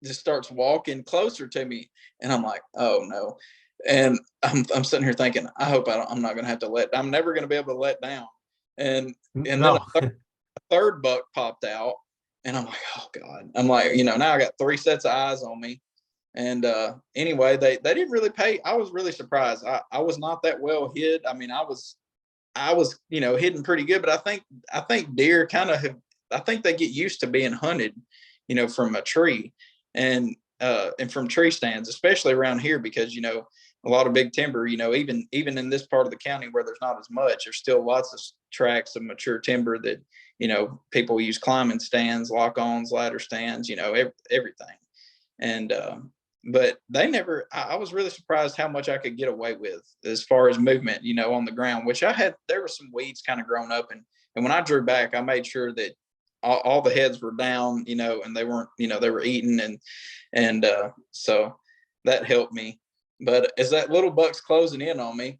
S2: just starts walking closer to me, and I'm like, oh no. And I'm sitting here thinking, I hope I'm not gonna have to I'm never gonna be able to let down. And then
S1: No.
S2: a third buck popped out, and I'm like, oh God. I'm like, now I got 3 sets of eyes on me. And anyway, they didn't really pay. I was really surprised. I was not that well hid. I mean, I was hidden pretty good, but I think deer kind of I think they get used to being hunted, from a tree, and from tree stands, especially around here, because a lot of big timber, even in this part of the county where there's not as much, there's still lots of tracts of mature timber that people use climbing stands, lock-ons, ladder stands, everything. And but they never. I was really surprised how much I could get away with as far as movement, on the ground, which there were some weeds kind of grown up, and when I drew back, I made sure that all the heads were down, and they weren't, they were eating, and so that helped me. But as that little buck's closing in on me,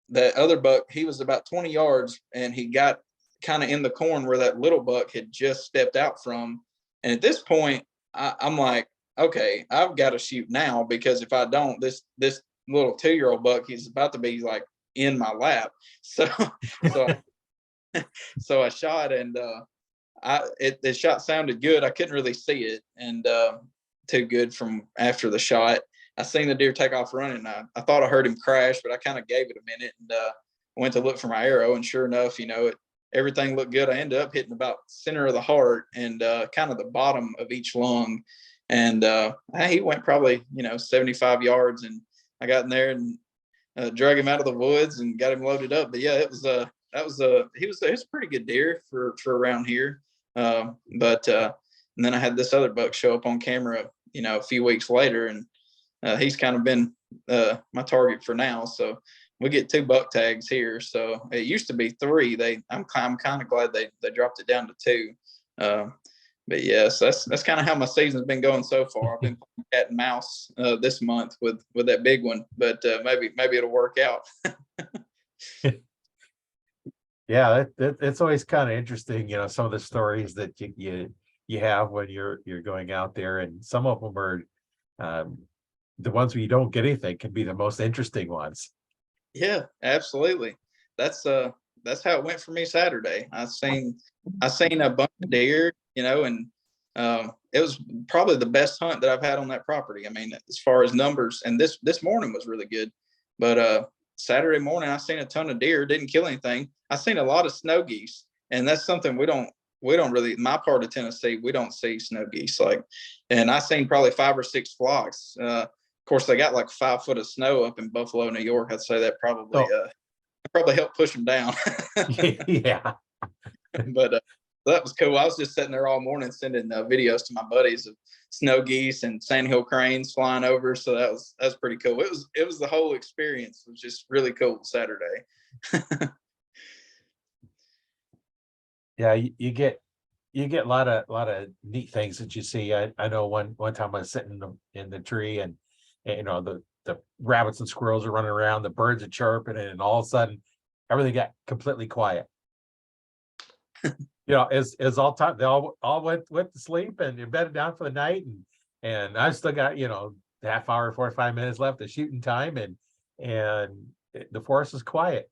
S2: that other buck, he was about 20 yards, and he got kind of in the corn where that little buck had just stepped out from. And at this point, I'm like, okay, I've got to shoot now, because if I don't, this little 2-year-old buck, he's about to be like in my lap. So so I shot, and the shot sounded good. I couldn't really see it, and too good from after the shot. I seen the deer take off running. I thought I heard him crash, but I kind of gave it a minute, and went to look for my arrow, and sure enough, everything looked good. I ended up hitting about center of the heart and kind of the bottom of each lung. And he went probably, 75 yards, and I got in there and drug him out of the woods and got him loaded up. But yeah, it was he was a pretty good deer for around here. But and then I had this other buck show up on camera, a few weeks later, and he's kind of been my target for now. So we get 2 buck tags here. So it used to be 3. I'm kind of glad they dropped it down to 2. But yes, that's kind of how my season's been going so far. I've been playing cat and mouse this month with that big one, but maybe it'll work out.
S1: Yeah, it's always kind of interesting, some of the stories that you have when you're going out there, and some of them are the ones where you don't get anything can be the most interesting ones.
S2: Yeah, absolutely. That's how it went for me Saturday. I seen a bunch of deer, and it was probably the best hunt that I've had on that property. I mean, as far as numbers, and this morning was really good, but Saturday morning I seen a ton of deer, didn't kill anything. I seen a lot of snow geese, and that's something we don't really, my part of Tennessee, we don't see snow geese and I seen probably 5 or 6 flocks. Of course, they got like 5 foot of snow up in Buffalo, New York. I'd say that probably helped push them down.
S1: Yeah.
S2: But that was cool. I was just sitting there all morning sending videos to my buddies of snow geese and sandhill cranes flying over. So that was pretty cool. It was the whole experience. It was just really cool Saturday.
S1: Yeah, you get a lot of neat things that you see. I know one time I was sitting in the tree, and the rabbits and squirrels are running around, the birds are chirping, and all of a sudden everything got completely quiet. It's all time, they all went to sleep and you bedded down for the night, and I still got half hour, 45 minutes left of shooting time, and the forest is quiet.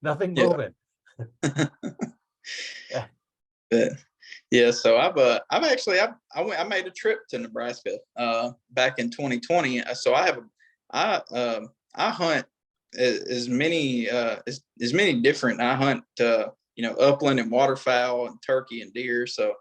S1: Nothing moving.
S2: But yeah, so I've actually I made a trip to Nebraska back in 2020. So I hunt as many different. I hunt upland and waterfowl and turkey and deer. So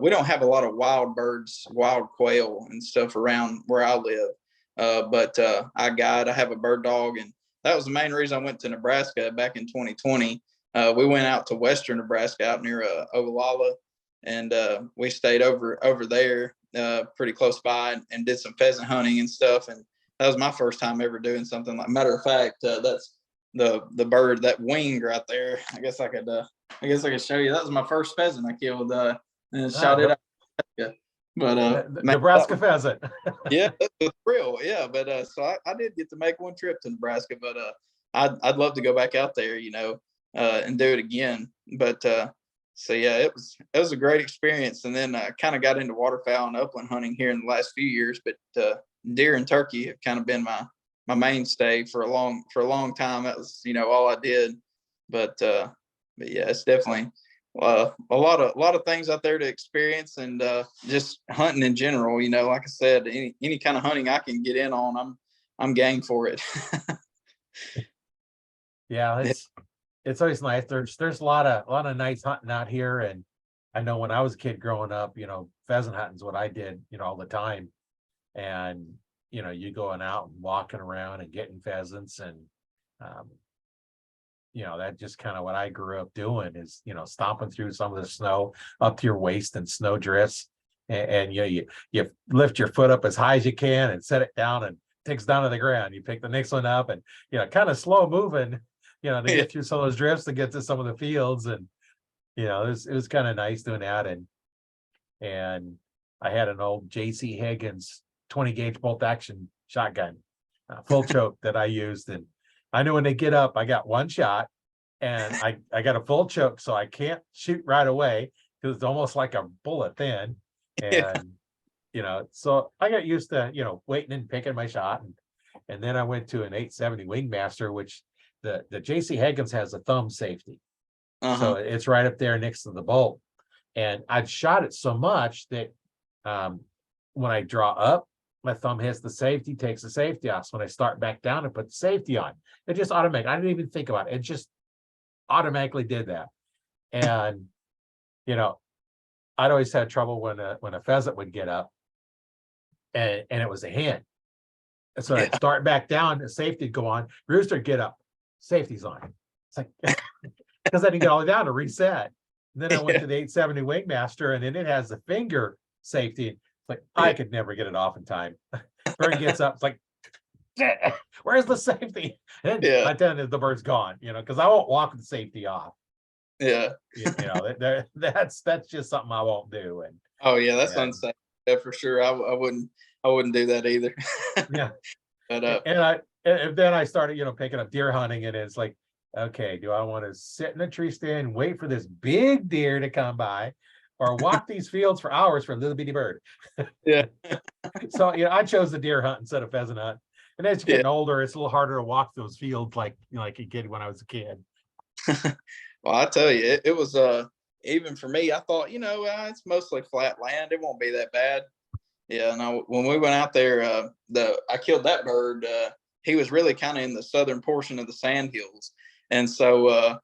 S2: we don't have a lot of wild birds, wild quail and stuff around where I live. But I have a bird dog, and that was the main reason I went to Nebraska back in 2020. We went out to western Nebraska, out near Ogallala, and we stayed over there pretty close by, and did some pheasant hunting and stuff. And that was my first time ever doing something like. Matter of fact, that's the bird, that wing right there. I guess I could show you. That was my first pheasant I killed and shot it out. But
S1: Nebraska pheasant.
S2: Yeah, that's real. Yeah, but so I did get to make one trip to Nebraska, but I'd love to go back out there, and do it again. But so yeah, it was a great experience. And then I kind of got into waterfowl and upland hunting here in the last few years. But deer and turkey have kind of been my mainstay for a long time. That was all I did. But yeah, it's definitely a lot of things out there to experience, and just hunting in general. Like I said, any kind of hunting I can get in on, I'm game for it.
S1: Yeah, it's always nice. There's a lot of nights hunting out here, and I know when I was a kid growing up, pheasant hunting is what I did, all the time. And you going out and walking around and getting pheasants, and that just kind of what I grew up doing is stomping through some of the snow up to your waist and snow drifts, and you lift your foot up as high as you can and set it down, and it takes down to the ground. You pick the next one up, and kind of slow moving, to get through some of those drifts to get to some of the fields. And it was kind of nice doing that. And I had an old J.C. Higgins 20 gauge bolt action shotgun, full choke, that I used. And I knew when they get up, I got one shot, and I got a full choke, so I can't shoot right away because it's almost like a bullet thin. And so I got used to waiting and picking my shot, and then I went to an 870 Wingmaster, which the J.C. Higgins has a thumb safety, so it's right up there next to the bolt. And I'd shot it so much that when I draw up, my thumb hits the safety, takes the safety off. So when I start back down and put the safety on, it just automatically, I didn't even think about it. It just automatically did that. And, you know, I'd always had trouble when a pheasant would get up and it was a hen. And so I'd
S2: Yeah.
S1: start back down, the safety would go on, rooster would get up, safety's on. It's like, because I didn't get all the way down to reset. And then I went
S2: Yeah.
S1: to the 870 Wingmaster, and then it has the finger safety. It's like, I
S2: Yeah.
S1: could never get it off in time. Bird gets up, it's like, where's the safety? And
S2: Yeah.
S1: by then the bird's gone, because I won't walk the safety off.
S2: Yeah.
S1: That's just something I won't do.
S2: Oh yeah, that's
S1: And
S2: unsafe. Yeah, for sure. I wouldn't do that either.
S1: yeah,
S2: But
S1: and then I started, picking up deer hunting, and it's like, okay, do I want to sit in a tree stand and wait for this big deer to come by, or walk these fields for hours for a little bitty bird?
S2: yeah.
S1: So I chose the deer hunt instead of pheasant hunt. And as you're
S2: Yeah.
S1: getting older, it's a little harder to walk those fields like you did when I was a kid.
S2: Well, I tell you, it was even for me, I thought, it's mostly flat land. It won't be that bad. Yeah, no, when we went out there, I killed that bird. He was really kind of in the southern portion of the sand hills. And so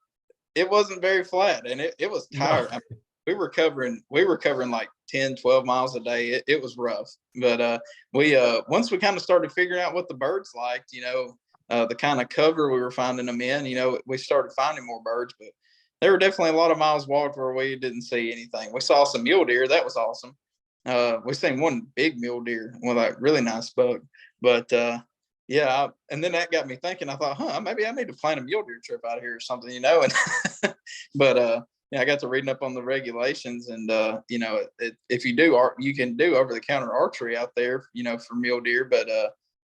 S2: it wasn't very flat, and it was
S1: No.
S2: tired. I mean, we were covering like 10, 12 miles a day. It was rough. But we once we kind of started figuring out what the birds liked, the kind of cover we were finding them in, we started finding more birds. But there were definitely a lot of miles walked where we didn't see anything. We saw some mule deer. That was awesome. We seen one big mule deer with like really nice buck. But yeah, and then that got me thinking. I thought, maybe I need to plan a mule deer trip out here or something, And but yeah, I got to reading up on the regulations, and if you do you can do over the counter archery out there, for mule deer. But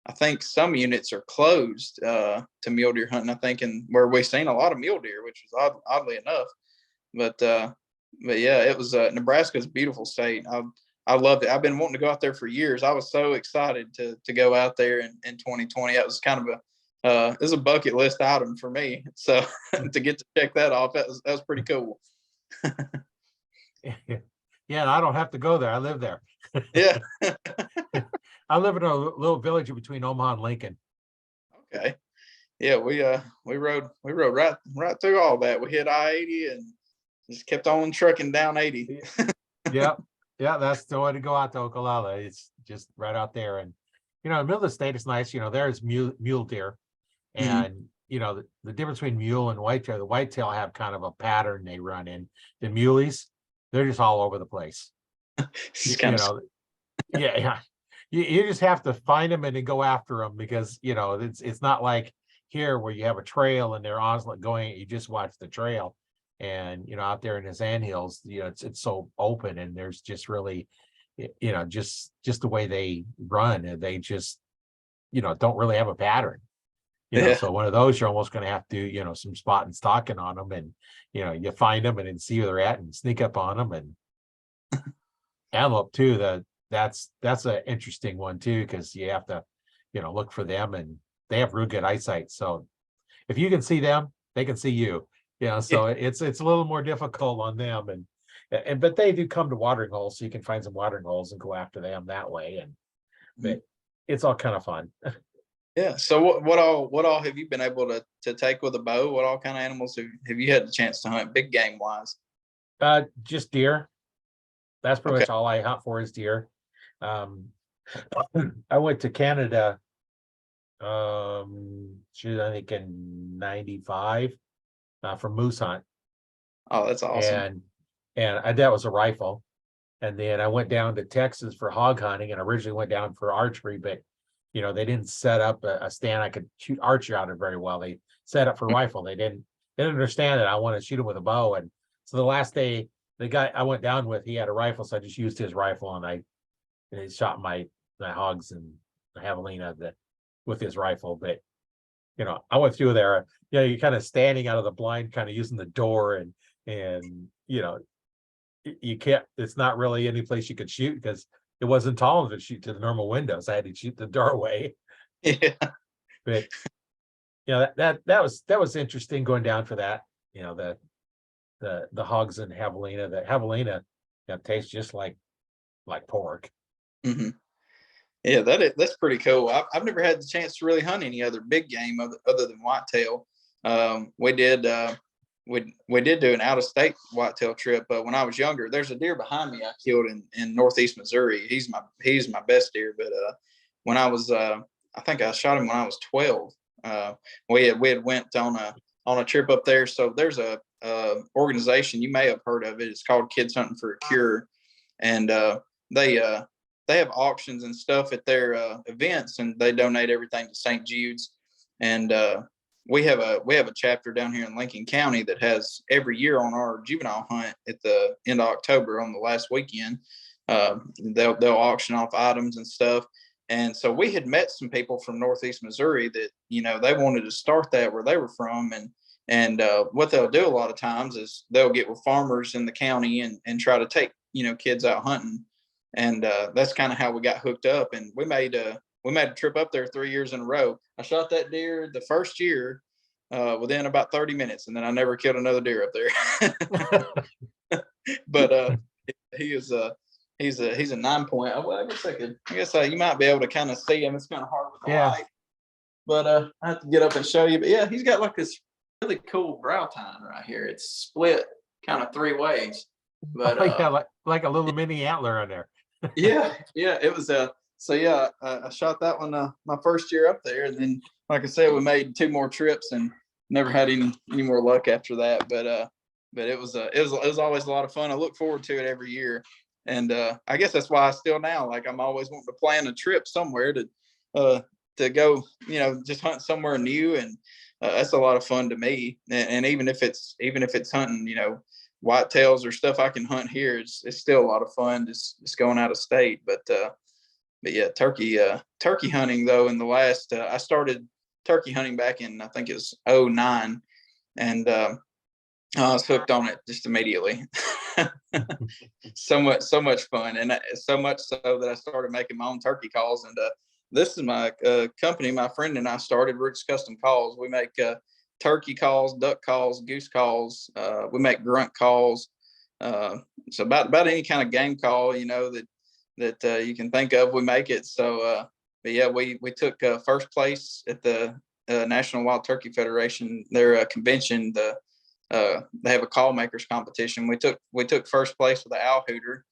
S2: I think some units are closed to mule deer hunting. I think, and where we've seen a lot of mule deer, which was oddly enough. But yeah, it was Nebraska's a beautiful state. I loved it. I've been wanting to go out there for years. I was so excited to go out there in 2020. That was kind of it was a bucket list item for me. So to get to check that off, that was pretty cool.
S1: Yeah, I don't have to go there. I live there.
S2: Yeah.
S1: I live in a little village between Omaha and Lincoln.
S2: Okay. Yeah, we rode right through all that. We hit I-80 and just kept on trucking down 80.
S1: Yeah, that's the way to go out to Okalala. It's just right out there, and in the middle of the state, it's nice. There's mule deer,
S2: Mhm.
S1: and the difference between mule and whitetail. The whitetail have kind of a pattern they run in. The muleys, they're just all over the place.
S2: It's kind of
S1: Yeah. You just have to find them and then go after them, because it's not like here where you have a trail and they're honestly going. You just watch the trail, and out there in the sandhills, it's so open, and there's just really, just the way they run, and they just don't really have a pattern.
S2: yeah.
S1: So one of those, you're almost going to have to do some spot and stalking on them, and you find them and then see where they're at and sneak up on them. And antelope too, that's an interesting one too, because you have to look for them, and they have real good eyesight. So if you can see them, they can see you. So it's a little more difficult on them, and but they do come to watering holes, so you can find some watering holes and go after them that way. And but it's all kind of fun.
S2: Yeah. So what all have you been able to take with a bow? What all kind of animals have you had the chance to hunt, big game wise?
S1: Just deer. That's pretty
S2: Okay.
S1: much all I hunt for is deer. I went to Canada, I think in 95, for moose hunt.
S2: Oh, that's awesome.
S1: And that was a rifle. And then I went down to Texas for hog hunting, and originally went down for archery, but they didn't set up a stand I could shoot archery out of very well. They set up for rifle. They didn't understand that I wanted to shoot him with a bow. And so the last day, the guy I went down with, he had a rifle, so I just used his rifle, and he shot my hogs and the javelina with his rifle. But I went through there. You're kind of standing out of the blind, kind of using the door, and you can't. It's not really any place you could shoot, because it wasn't tall enough to shoot to the normal windows. I had to shoot the doorway.
S2: Yeah.
S1: But that was interesting going down for that. The hogs and javelina. The javelina tastes just like pork.
S2: Hmm. Yeah, that's pretty cool. I've never had the chance to really hunt any other big game other than whitetail. We did. we did do an out of state whitetail trip. But when I was younger, there's a deer behind me I killed in northeast Missouri. He's my best deer. But when I was I think I shot him when I was 12. We had went on a trip up there. So there's a organization, you may have heard of it. It's called Kids Hunting for a Cure, and they have auctions and stuff at their events, and they donate everything to St. Jude's. And we have a chapter down here in Lincoln County that has every year on our juvenile hunt at the end of October on the last weekend. They'll auction off items and stuff. And so we had met some people from Northeast Missouri that, they wanted to start that where they were from. And what they'll do a lot of times is they'll get with farmers in the county and try to take, kids out hunting. And that's kind of how we got hooked up. And we made a trip up there 3 years in a row. I shot that deer the first year within about 30 minutes. And then I never killed another deer up there. But he's a 9 point. Well, I guess you might be able to kind of see him. It's kind of hard with the light, but I have to get up and show you. But yeah, he's got like this really cool brow tine right here. It's split kind of 3 ways. But
S1: like a little mini antler on there.
S2: yeah, it was so yeah, I shot that one my first year up there, and then like I said, we made 2 more trips and never had any more luck after that. But it was always a lot of fun. I look forward to it every year. And I guess that's why I still now, like, I'm always wanting to plan a trip somewhere to go, just hunt somewhere new. And that's a lot of fun to me. And even if it's hunting, whitetails or stuff I can hunt here, it's still a lot of fun just going out of state. But yeah, turkey hunting though, in the last, I started turkey hunting back in, I think it was 2009. And I was hooked on it just immediately. so much fun, and so much so that I started making my own turkey calls. And this is my company my friend and I started, Rick's Custom Calls. We make turkey calls, duck calls, goose calls. We make grunt calls. So about any kind of game call that you can think of, we make it. So but yeah, we took first place at the National Wild Turkey Federation, their convention. They have a call makers competition. We took first place with the owl hooter,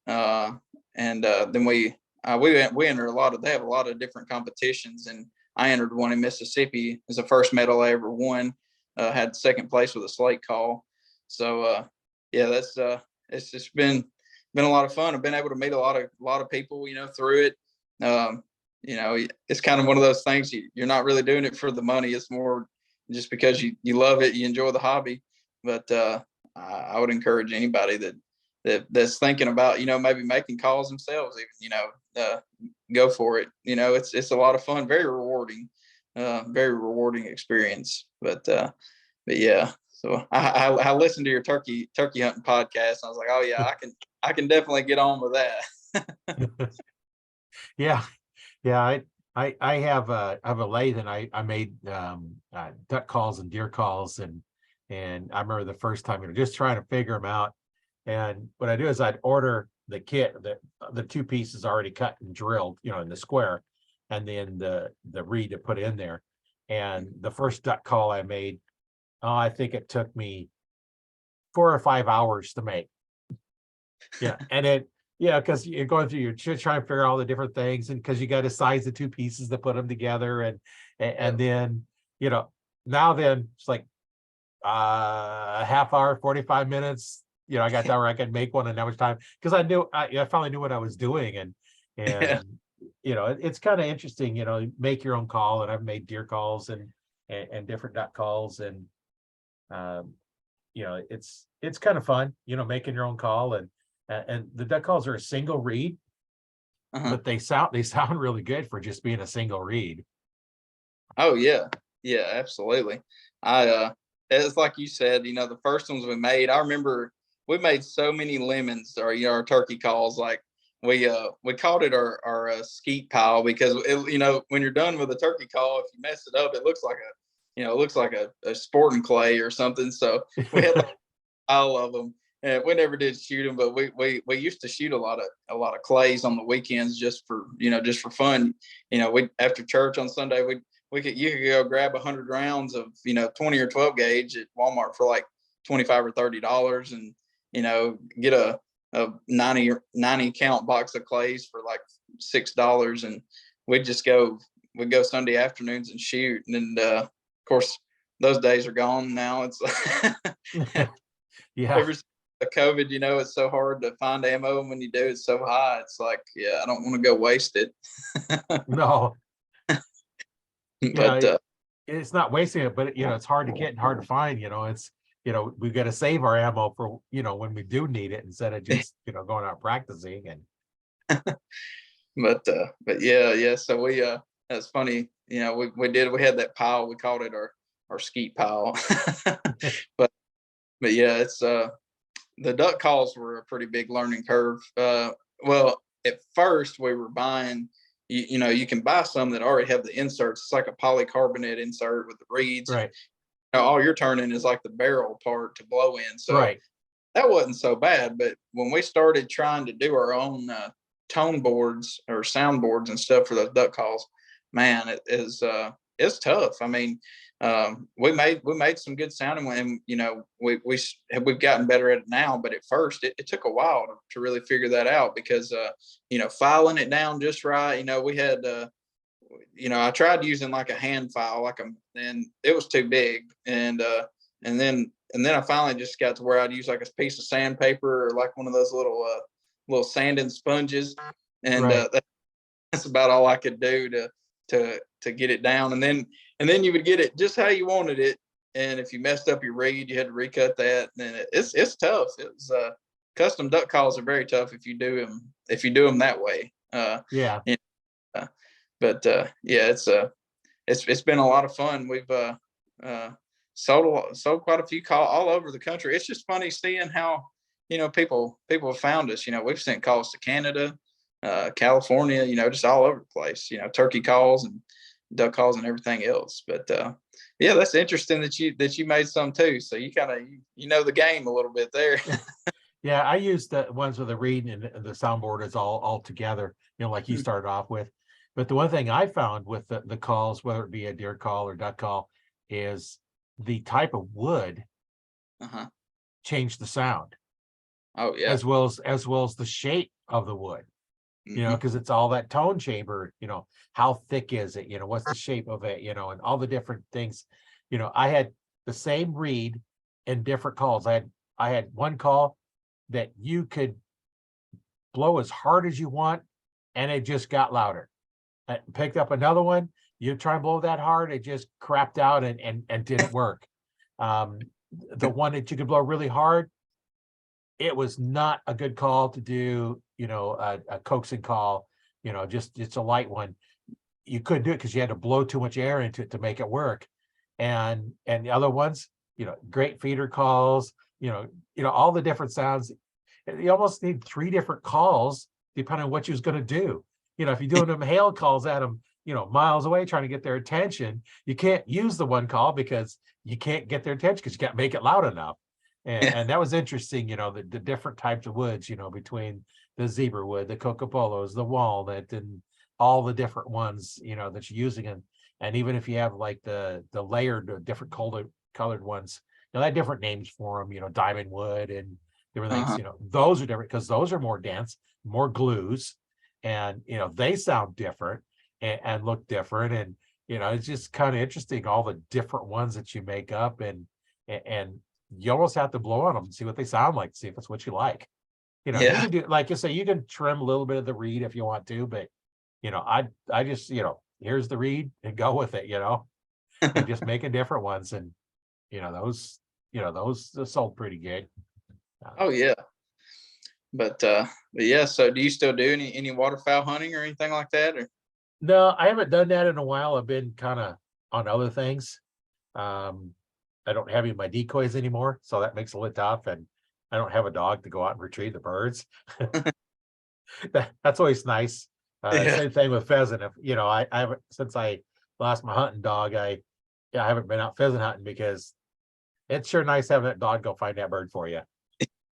S2: and then we entered a lot of. They have a lot of different competitions, and I entered one in Mississippi as the first medal I ever won. Had second place with a slate call. So yeah, that's it's just been a lot of fun. I've been able to meet a lot of people, through it. It's kind of one of those things. You're not really doing it for the money. It's more just because you love it, you enjoy the hobby. But I would encourage anybody that's thinking about, maybe making calls themselves, even, go for it. It's a lot of fun, very rewarding experience. But yeah, so I listened to your turkey hunting podcast. And I was like, oh yeah, I can definitely get on with that.
S1: Yeah. I have a lathe, and I made duck calls and deer calls, and I remember the first time, just trying to figure them out. And what I do is I'd order the kit, the 2 pieces already cut and drilled, in the square, and then the reed to put in there. And the first duck call I made, I think it took me 4 or 5 hours to make. Yeah, and it. Yeah, because you're going through, you're trying to figure out all the different things, and because you got to size the 2 pieces to put them together, and then now then it's like a half hour, 45 minutes. I got that where I could make one in that much time, because I finally knew what I was doing, and it's kind of interesting. Make your own call, and I've made deer calls and different duck calls, and it's kind of fun, making your own call. And the duck calls are a single reed, but they sound really good for just being a single reed.
S2: Oh yeah, absolutely. It's like you said, the first ones we made. I remember we made so many lemons, or our turkey calls. Like we called it our skeet pile, because when you're done with a turkey call, if you mess it up, it looks like a sporting clay or something. So we had like a pile of them. And we never did shoot them, but we used to shoot a lot of clays on the weekends, just for fun. We, after church on Sunday, you could go grab 100 rounds of 20 or 12 gauge at Walmart for like $25 or $30 and, get a 90 count box of clays for like $6. And we'd go Sunday afternoons and shoot. And of course, those days are gone now. It's
S1: Yeah.
S2: ever since the COVID, it's so hard to find ammo. And when you do, it's so high. It's like, yeah, I don't want to go waste it.
S1: No.
S2: But
S1: It's not wasting it, but it's hard to get and hard to find. It's we've got to save our ammo for when we do need it instead of just going out practicing. And
S2: but yeah. So that's funny. We had that pile. We called it our skeet pile. but yeah, it's the duck calls were a pretty big learning curve. Well, at first we were buying. You can buy some that already have the inserts. It's like a polycarbonate insert with the reeds.
S1: right,
S2: All you're turning is like the barrel part to blow in. So
S1: right,
S2: that wasn't so bad. But when we started trying to do our own tone boards or sound boards and stuff for those duck calls, man, it's tough. I mean, we made some good sounding, and we've gotten better at it now. But at first, it took a while to really figure that out because filing it down just right. We had I tried using like a hand file, and it was too big, and then I finally just got to where I'd use like a piece of sandpaper or like one of those little sanding sponges, and
S1: right.
S2: that's about all I could do to get it down, and then you would get it just how you wanted it. And if you messed up your reed, you had to recut that. And it's tough. It's custom duck calls are very tough if you do them that way.
S1: Yeah.
S2: But yeah, it's been a lot of fun. We've sold quite a few calls all over the country. It's just funny seeing how people have found us. We've sent calls to Canada, California, just all over the place. Turkey calls and duck calls and everything else. But yeah, that's interesting that you made some too. So you kind of the game a little bit there.
S1: Yeah, I use the ones with the reed and the soundboard is all together, like you started off with. But the one thing I found with the calls, whether it be a deer call or duck call, is the type of wood changed the sound.
S2: Oh yeah.
S1: As well as the shape of the wood. Because it's all that tone chamber, how thick is it, what's the shape of it, and all the different things. I had the same reed in different calls. I had one call that you could blow as hard as you want and it just got louder. I picked up another one, you try and blow that hard, it just crapped out and didn't work. The one that you could blow really hard, it was not a good call to do, a coaxing call, just it's a light one. You couldn't do it because you had to blow too much air into it to make it work. And the other ones, great feeder calls, all the different sounds. You almost need 3 different calls depending on what you was going to do. If you're doing them hail calls at them, miles away trying to get their attention, you can't use the one call because you can't get their attention because you can't make it loud enough. And that was interesting, the different types of woods, between the zebra wood, the cocopolos, the walnut, and all the different ones, that you're using. And even if you have like the layered different colored ones, they have different names for them, diamond wood and different things, those are different because those are more dense, more glues, and, they sound different and look different. And, it's just kind of interesting, all the different ones that you make up and you almost have to blow on them and see what they sound like, see if it's what you like. You can do, like you say, you can trim a little bit of the reed if you want to, but I just, here's the reed and go with it, and just making different ones. And, those sold pretty good.
S2: Oh yeah. But yeah, so do you still do any waterfowl hunting or anything like that? Or
S1: No, I haven't done that in a while. I've been kind of on other things. I don't have any of my decoys anymore, so that makes it a little tough. And I don't have a dog to go out and retrieve the birds. That's always nice. Same thing with pheasant. If I haven't, since I lost my hunting dog, I haven't been out pheasant hunting because it's sure nice having that dog go find that bird for you,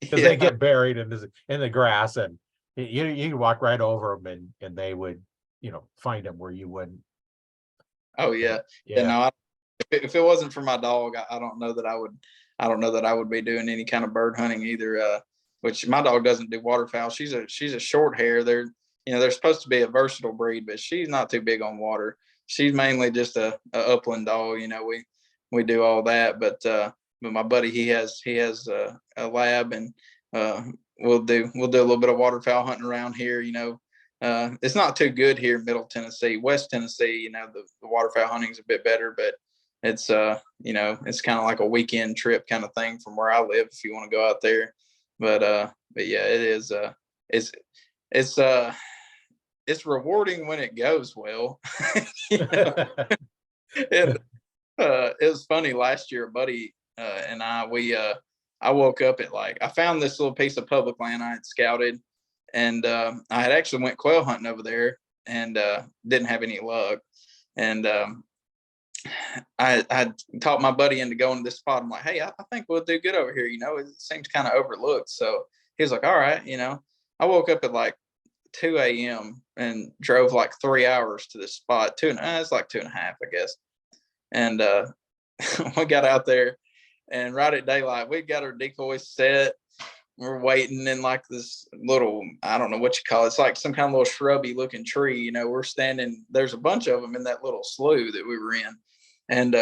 S1: because they get buried in the grass, and you can walk right over them and they would find them where you wouldn't.
S2: Oh yeah.
S1: Yeah.
S2: No, if it wasn't for my dog, I don't know that I don't know that I would be doing any kind of bird hunting either. Which my dog doesn't do waterfowl. She's a short hair. They're supposed to be a versatile breed, but she's not too big on water. She's mainly just a upland dog. We do all that, but my buddy, he has a lab, and we'll do a little bit of waterfowl hunting around here. It's not too good here in Middle Tennessee. West Tennessee, the waterfowl hunting is a bit better, but it's it's kind of like a weekend trip kind of thing from where I live if you want to go out there. But yeah, it is it's it's rewarding when it goes well. And it was funny last year, a buddy and I woke up at I found this little piece of public land I had scouted, and I had actually went quail hunting over there, and didn't have any luck. And I talked my buddy into going to this spot. I'm like, hey, I think we'll do good over here. It seems kind of overlooked. So he was like, all right. I woke up at 2 a.m. and drove 3 hours to this spot. It's 2.5, I guess. And we got out there, and right at daylight, we got our decoys set. We're waiting in this little, I don't know what you call it. It's like some kind of little shrubby looking tree. We're standing, there's a bunch of them in that little slough that we were in. And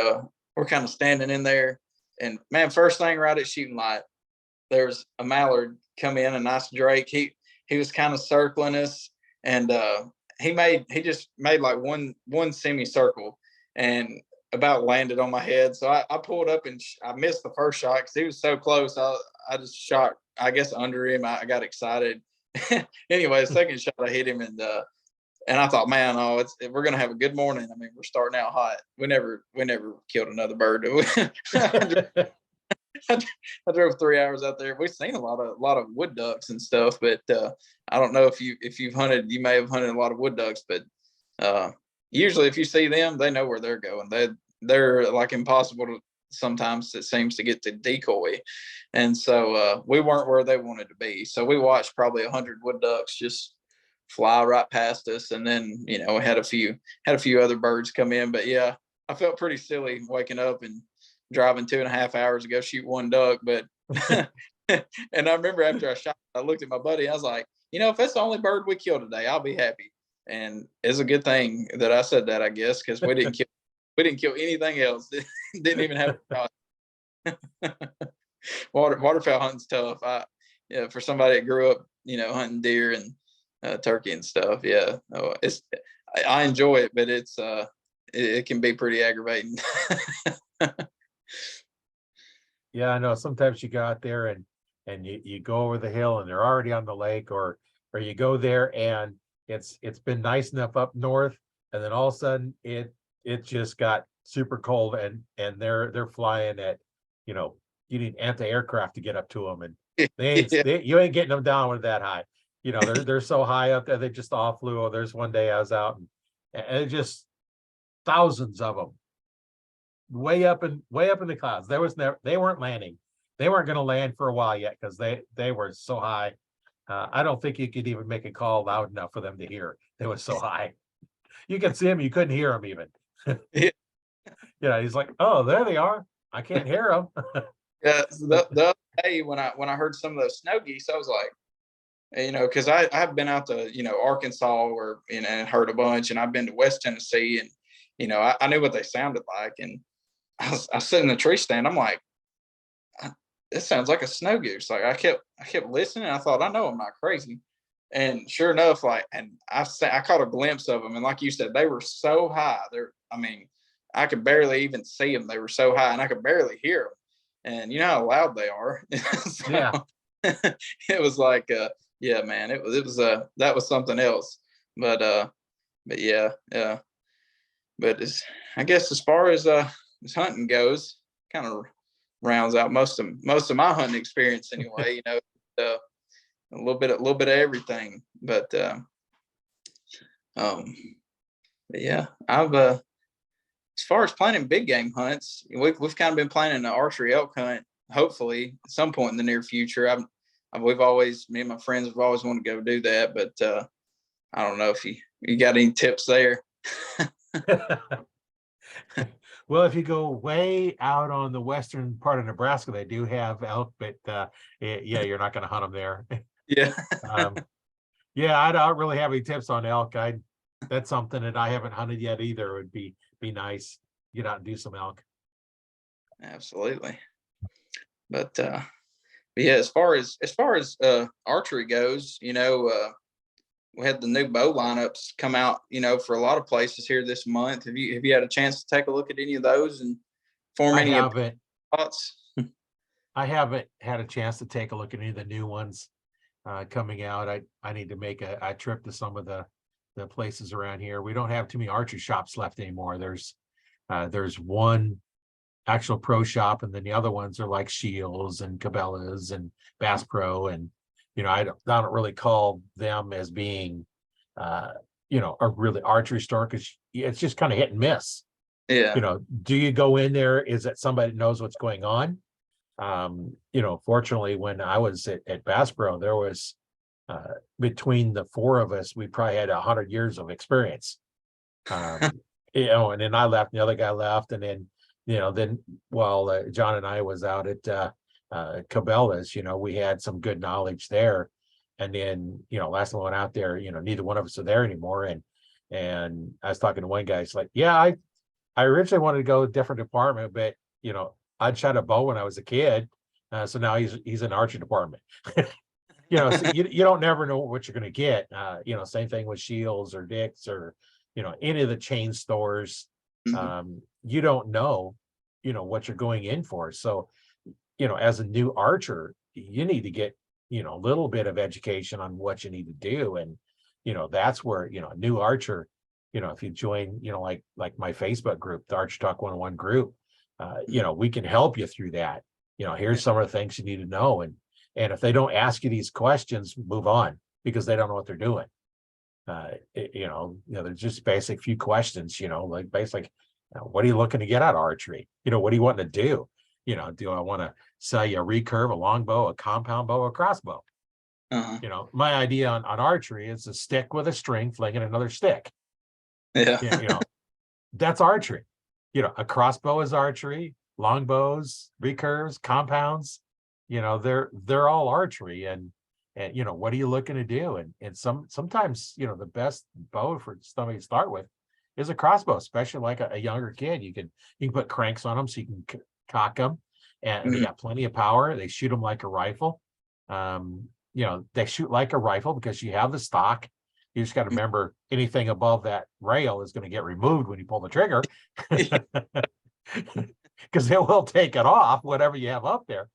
S2: we're kind of standing in there. And man, first thing right at shooting light, there's a mallard come in, a nice drake. He was kind of circling us, and he just made one semicircle and about landed on my head. So I pulled up, and I missed the first shot because he was so close. I just shot, I guess, under him. I got excited. Anyway, the second shot I hit him, and I thought, man, we're gonna have a good morning. I mean, we're starting out hot. We never killed another bird. I drove 3 hours out there. We've seen a lot of wood ducks and stuff, but I don't know if you've hunted. You may have hunted a lot of wood ducks, but usually if you see them, they know where they're going. They're impossible to, sometimes it seems, to get to decoy, and so we weren't where they wanted to be. So we watched probably 100 wood ducks just fly right past us, and then we had a few other birds come in. But yeah, I felt pretty silly waking up and driving 2.5 hours to go shoot one duck. But and I remember after I shot, I looked at my buddy. I was like, if that's the only bird we kill today, I'll be happy. And it's a good thing that I said that, I guess, because we didn't kill anything else. Didn't even have a shot. Waterfowl hunting's tough. For somebody that grew up, hunting deer and turkey and stuff. Yeah, I enjoy it, but it can be pretty aggravating.
S1: Yeah, I know. Sometimes you go out there and you go over the hill and they're already on the lake, or you go there and it's been nice enough up north, and then all of a sudden it just got super cold, and they're flying at, you need anti-aircraft to get up to them, and you ain't getting them down with that high. They're so high up there, they just all flew. Oh, there's one day I was out, and it just thousands of them way up in the clouds. They weren't landing. They weren't going to land for a while yet, because they were so high. I don't think you could even make a call loud enough for them to hear. They were so high. You could see them, you couldn't hear them even.
S2: Yeah.
S1: He's like, oh, there they are. I can't hear them.
S2: Yeah, so the other day when I heard some of those snow geese, I was like, because I've been out to Arkansas, or and heard a bunch, and I've been to West Tennessee, and I knew what they sounded like, and I was sitting in the tree stand. I'm like, this sounds like a snow goose. I kept listening. I thought, I know I'm not crazy, and sure enough, and I caught a glimpse of them, and like you said, they were so high. I could barely even see them. They were so high, and I could barely hear them. And you know how loud they are. So,
S1: Yeah.
S2: It was yeah, man, it was that was something else. But yeah. But I guess as far as hunting goes, kind of rounds out most of my hunting experience anyway. A little bit of everything. But yeah, I've as far as planning big game hunts, we've kind of been planning an archery elk hunt, hopefully at some point in the near future. Me and my friends have always wanted to go do that, but I don't know if you got any tips there.
S1: Well, if you go way out on the western part of Nebraska, they do have elk, but yeah, you're not going to hunt them there.
S2: Yeah.
S1: Um, yeah, I don't really have any tips on elk. That's something that I haven't hunted yet either. It would be nice. Get out and do some elk.
S2: Absolutely. But yeah, as far as archery goes, we had the new bow lineups come out, for a lot of places here this month. Have you had a chance to take a look at any of those and form
S1: I
S2: any
S1: haven't.
S2: thoughts?
S1: I haven't had a chance to take a look at any of the new ones coming out. I need to make a trip to some of the places around here. We don't have too many archery shops left anymore. There's one actual pro shop, and then the other ones are like Shields and Cabela's and Bass Pro, and I don't really call them as being a really archery store, because it's just kind of hit and miss.
S2: Yeah.
S1: Do you go in there? Is it somebody that knows what's going on? Fortunately, when I was at Bass Pro, there was between the four of us, we probably had 100 years of experience. And then I left, and the other guy left, and then while John and I was out at Cabela's, we had some good knowledge there. And then, last time I went out there, neither one of us are there anymore. And I was talking to one guy, he's like, yeah, I originally wanted to go a different department, but I'd shot a bow when I was a kid. So now he's in archery department. So you don't never know what you're going to get. Same thing with Shields or Dick's or, any of the chain stores.
S2: Mhm.
S1: You don't know, what you're going in for. So, as a new archer, you need to get, a little bit of education on what you need to do. And, that's where, a new archer, if you join, like my Facebook group, the Archery Talk 101 group, we can help you through that. Here's some of the things you need to know. And if they don't ask you these questions, move on, because they don't know what they're doing. They're just basic few questions, like basic, what are you looking to get out of archery? What do you want to do? Do I want to sell you a recurve, a longbow, a compound bow, a crossbow?
S2: Uh-huh.
S1: My idea on archery is a stick with a string flinging another stick.
S2: Yeah.
S1: That's archery. A crossbow is archery, longbows, recurves, compounds, they're all archery. And what are you looking to do? And sometimes, the best bow for somebody to start with is a crossbow, especially like a younger kid. You can put cranks on them so you can cock them, and they
S2: Mhm.
S1: got plenty of power. They shoot them like a rifle. They shoot like a rifle because you have the stock. You just got to remember, anything above that rail is going to get removed when you pull the trigger, because it will take it off, whatever you have up there.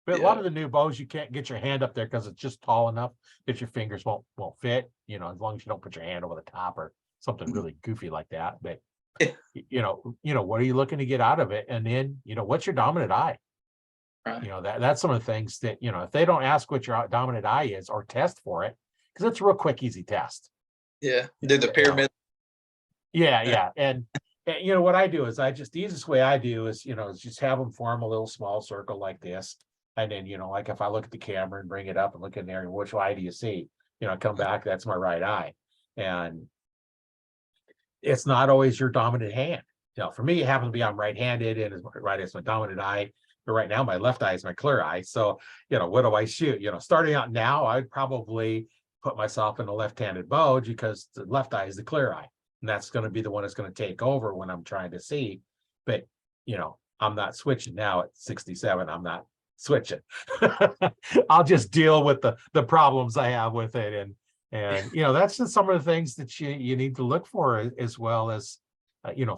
S1: But a lot
S2: Yeah.
S1: of the new bows, you can't get your hand up there because it's just tall enough that your fingers won't fit, as long as you don't put your hand over the top or something
S2: Mhm.
S1: really goofy like that. But
S2: Yeah.
S1: what are you looking to get out of it? And then, what's your dominant eye?
S2: Right.
S1: That's some of the things that, if they don't ask what your dominant eye is or test for it, because it's a real quick, easy test.
S2: Yeah. Do the pyramid.
S1: Yeah. And what I do is the easiest way I do is, is just have them form a little small circle like this. And then, like if I look at the camera and bring it up and look in there, which eye do you see? Come back, that's my right eye. And it's not always your dominant hand. For me, it happens to be I'm right-handed, and right is my dominant eye. But right now, my left eye is my clear eye. So, what do I shoot? Starting out now, I'd probably put myself in a left-handed bow, because the left eye is the clear eye. And that's going to be the one that's going to take over when I'm trying to see. But, I'm not switching now at 67. I'm not switching. I'll just deal with the problems I have with it. And that's just some of the things that you need to look for, as well as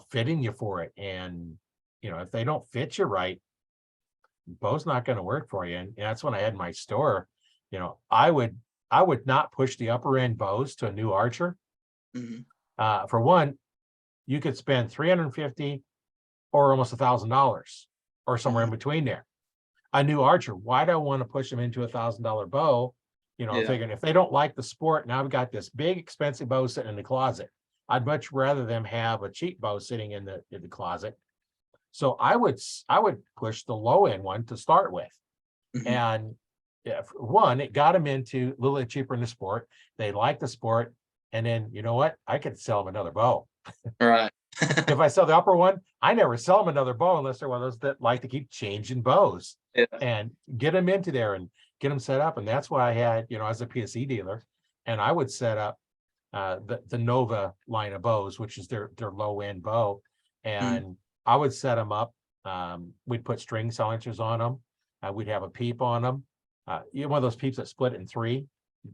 S1: fitting you for it. And if they don't fit you right, bow's not going to work for you. And that's when I had my store. I would not push the upper end bows to a new archer.
S2: Mhm.
S1: For one, you could spend 350 or almost $1,000 or somewhere in
S2: Mhm.
S1: between there. A new archer, why do I want to push them into $1,000 bow?
S2: Yeah.
S1: Figuring if they don't like the sport, now I've got this big expensive bow sitting in the closet. I'd much rather them have a cheap bow sitting in the closet. So I would push the low end one to start with.
S2: Mhm.
S1: And if one, it got them into a little bit cheaper in the sport. They like the sport. And then, you know what? I could sell them another bow.
S2: Right.
S1: If I sell the upper one, I never sell them another bow unless they're one of those that like to keep changing bows
S2: Yeah.
S1: and get them into there and get them set up. And that's why I had, as a PSE dealer, and I would set up the Nova line of bows, which is their low end bow.
S2: Mm.
S1: And I would set them up. We'd put string silencers on them. We'd have a peep on them. One of those peeps that split in three.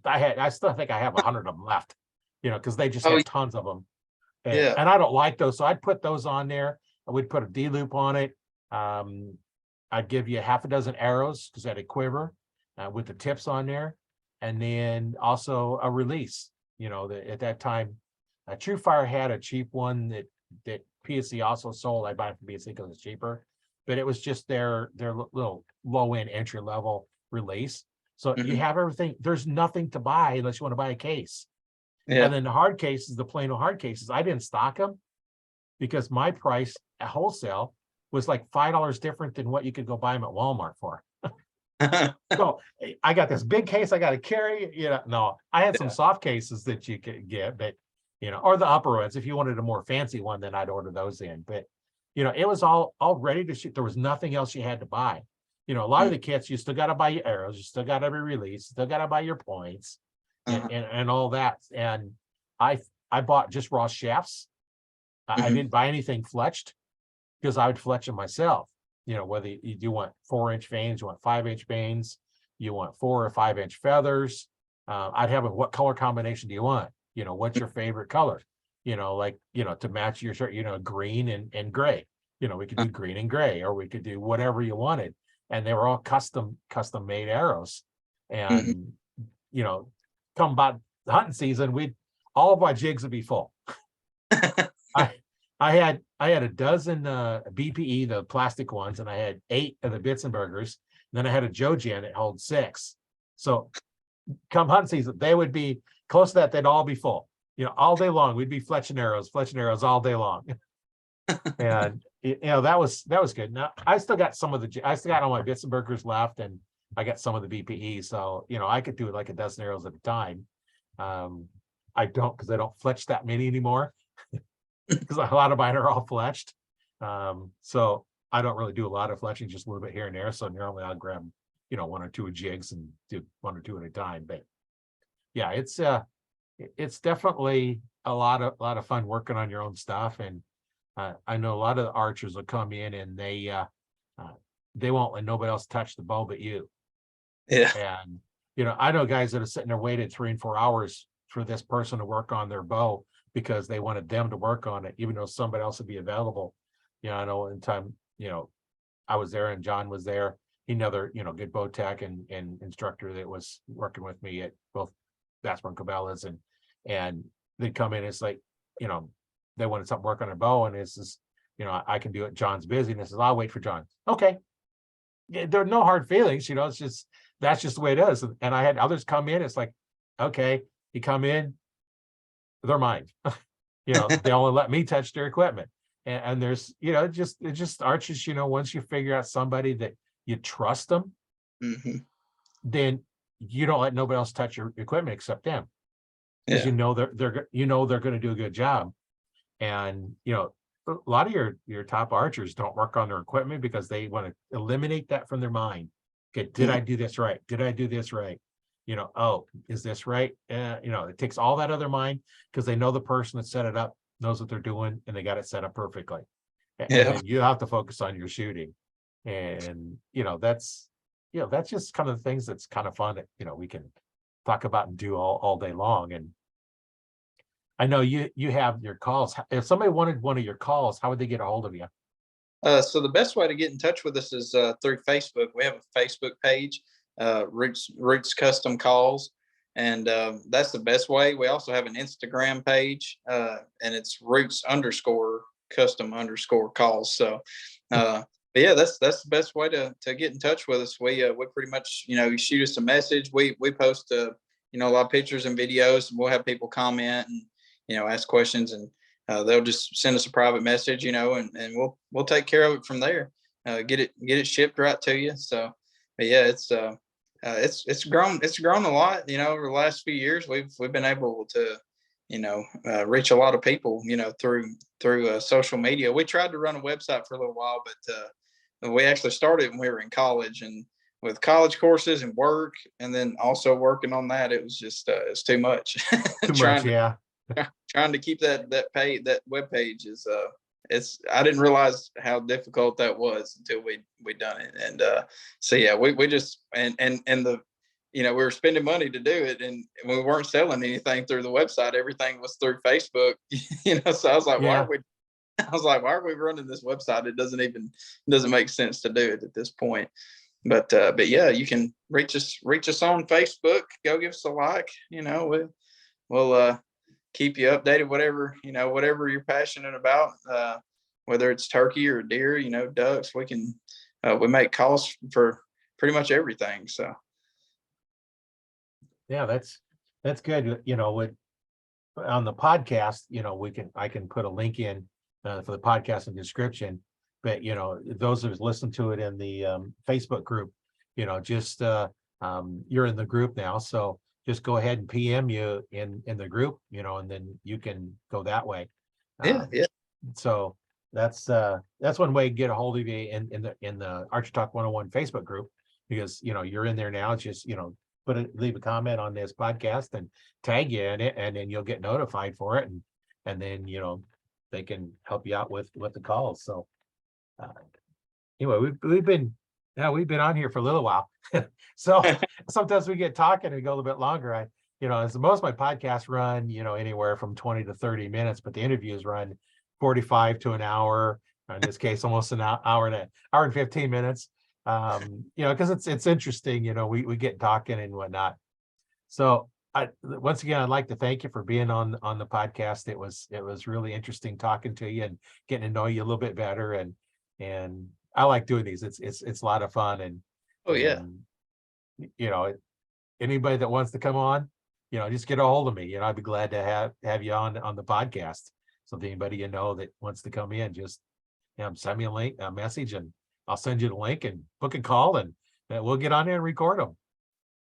S1: I still think I have 100 of them left, because they just
S2: Oh,
S1: had tons of them.
S2: yeah.
S1: And I don't like those, so I'd put those on there. We'd put a D loop on it. I'd give you half a dozen arrows because I had a quiver with the tips on there, and then also a release. At that time, True Fire had a cheap one that PSC also sold. I buy it from PSC because it's cheaper, but it was just their little low end entry level release. So you
S2: Mhm.
S1: have everything. There's nothing to buy unless you want to buy a case.
S2: Yeah.
S1: And then the hard cases, the plain old hard cases, I didn't stock them because my price at wholesale was like $5 different than what you could go buy them at Walmart for. So I got this big case I got to carry. No, I had some
S2: Yeah.
S1: soft cases that you could get, but or the upper ones. If you wanted a more fancy one, then I'd order those in. But it was all ready to shoot. There was nothing else you had to buy. A lot of
S2: Mm.
S1: the kits, you still got to buy your arrows, you still got to be released, still got to buy your points,
S2: Uh-huh.
S1: and all that. And I bought just raw shafts. I
S2: Mhm.
S1: didn't buy anything fletched because I would fletch them myself. Whether you do want 4-inch vanes, you want 5-inch vanes, you want 4 or 5-inch feathers. I'd have what color combination do you want? What's your favorite color? To match your shirt, green and gray. We could do green and gray, or we could do whatever you wanted. And they were all custom made arrows.
S2: Mhm.
S1: And, come about the hunting season, all of my jigs would be full. I I had a dozen BPE, the plastic ones, and I had 8 of the Bitzenbergers. And then I had a Jojan that held 6. So come hunting season, they would be close to that. They'd all be full, all day long. We'd be fletching arrows all day long. And that was good. Now I still got I still got all my Bitzenbergers left, and I got some of the BPE. So I could do it like a dozen arrows at a time. I don't, because I don't fletch that many anymore. Because a lot of mine are all fletched. So I don't really do a lot of fletching, just a little bit here and there. So normally I'll grab, 1 or 2 jigs and do 1 or 2 at a time. But yeah, it's definitely a lot of fun working on your own stuff. And I know a lot of the archers will come in and they won't let nobody else touch the bow but you.
S2: Yeah.
S1: And I know guys that are sitting there waited 3 and 4 hours for this person to work on their bow because they wanted them to work on it, even though somebody else would be available. I know in time, I was there and John was there. Another, good bow tech and instructor that was working with me at both Vasper and Cabela's, and they'd come in. It's like, they wanted something to work on their bow, and it's just, I can do it. John's busy, and this is, I'll wait for John. Okay. Yeah, there are no hard feelings, it's just, that's just the way it is. And I had others come in. It's like, okay, you come in, they're mine. They only let me touch their equipment. And there's, it's just archers, once you figure out somebody that you trust them,
S2: Mhm.
S1: then you don't let nobody else touch your equipment except them. Because
S2: Yeah.
S1: they're going to do a good job. And a lot of your top archers don't work on their equipment because they want to eliminate that from their mind. Okay, did
S2: Mm.
S1: I do this right? Did I do this right? Oh, is this right? It takes all that other mind because they know the person that set it up knows what they're doing and they got it set up perfectly. And
S2: Yeah.
S1: then you have to focus on your shooting. And that's just kind of the things that's kind of fun that we can talk about and do all day long. And I know you have your calls. If somebody wanted one of your calls, how would they get a hold of you?
S2: So the best way to get in touch with us is through Facebook. We have a Facebook page, Roots Custom Calls, and that's the best way. We also have an Instagram page, and it's Roots_Custom_Calls. So, but yeah, that's the best way to get in touch with us. We pretty much, you shoot us a message. We post a lot of pictures and videos, and we'll have people comment and ask questions, and they'll just send us a private message, and we'll take care of it from there. Get it shipped right to you. So, but yeah, it's grown a lot. Over the last few years, we've been able to reach a lot of people, through social media. We tried to run a website for a little while, but we actually started when we were in college, and with college courses and work, and then also working on that, it was just it's too much.
S1: Too much,
S2: trying to
S1: yeah.
S2: trying to keep that web page is it's I didn't realize how difficult that was until we done it. And so yeah, we just and the we were spending money to do it, and we weren't selling anything through the website. Everything was through Facebook. So I was like,
S1: Yeah.
S2: why are we running this website? It doesn't make sense to do it at this point. But yeah, you can reach us on Facebook. Go give us a like. We'll keep you updated, whatever you're passionate about, whether it's turkey or deer, ducks. We make calls for pretty much everything. So
S1: Yeah, that's good. On the podcast, I can put a link in for the podcast in the description. But those who listen to it in the Facebook group, just you're in the group now, so just go ahead and PM you in the group, and then you can go that way.
S2: yeah.
S1: So that's one way to get a hold of you in the Archery Talk 101 Facebook group, because you're in there now. It's just leave a comment on this podcast and tag you in it, and then you'll get notified for it, and then they can help you out with the calls. So anyway, we've been on here for a little while. So sometimes we get talking and we go a little bit longer. As most of my podcasts run, anywhere from 20 to 30 minutes, but the interviews run 45 to an hour. In this case, almost an hour and 15 minutes. Because it's interesting, we get talking and whatnot. So once again, I'd like to thank you for being on the podcast. It was really interesting talking to you and getting to know you a little bit better. And I like doing these. It's a lot of fun. And
S2: Oh yeah.
S1: Anybody that wants to come on, just get a hold of me. I'd be glad to have you on the podcast. So if anybody that wants to come in, just send me a message, and I'll send you the link and book a call, and we'll get on there and record them.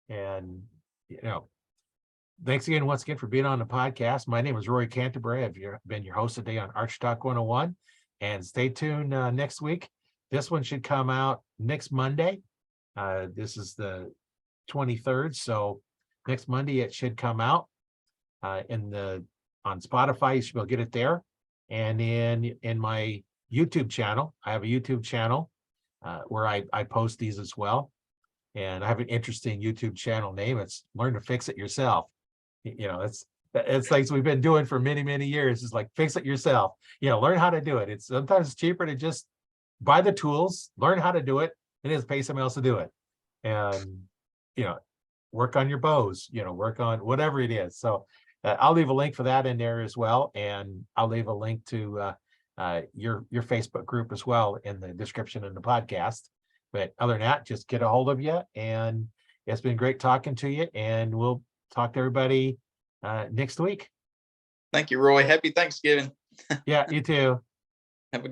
S1: And thanks again once again for being on the podcast. My name is Roy Canterbury. I've been your host today on Archery Talk 101. And stay tuned next week. This one should come out next Monday. This is the 23rd, so next Monday it should come out on Spotify. You should be able to get it there, and in my YouTube channel. I have a YouTube channel where I post these as well, and I have an interesting YouTube channel name. It's Learn to Fix It Yourself. It's like we've been doing for many years. It's like, fix it yourself. Learn how to do it. It's sometimes cheaper to just buy the tools, learn how to do it, and just pay someone else to do it. And work on your bows. Work on whatever it is. So I'll leave a link for that in there as well, and I'll leave a link to your Facebook group as well in the description of the podcast. But other than that, just get a hold of you, and it's been great talking to you. And we'll talk to everybody next week.
S2: Thank you, Roy. Happy Thanksgiving.
S1: Yeah, you too.
S2: Have a good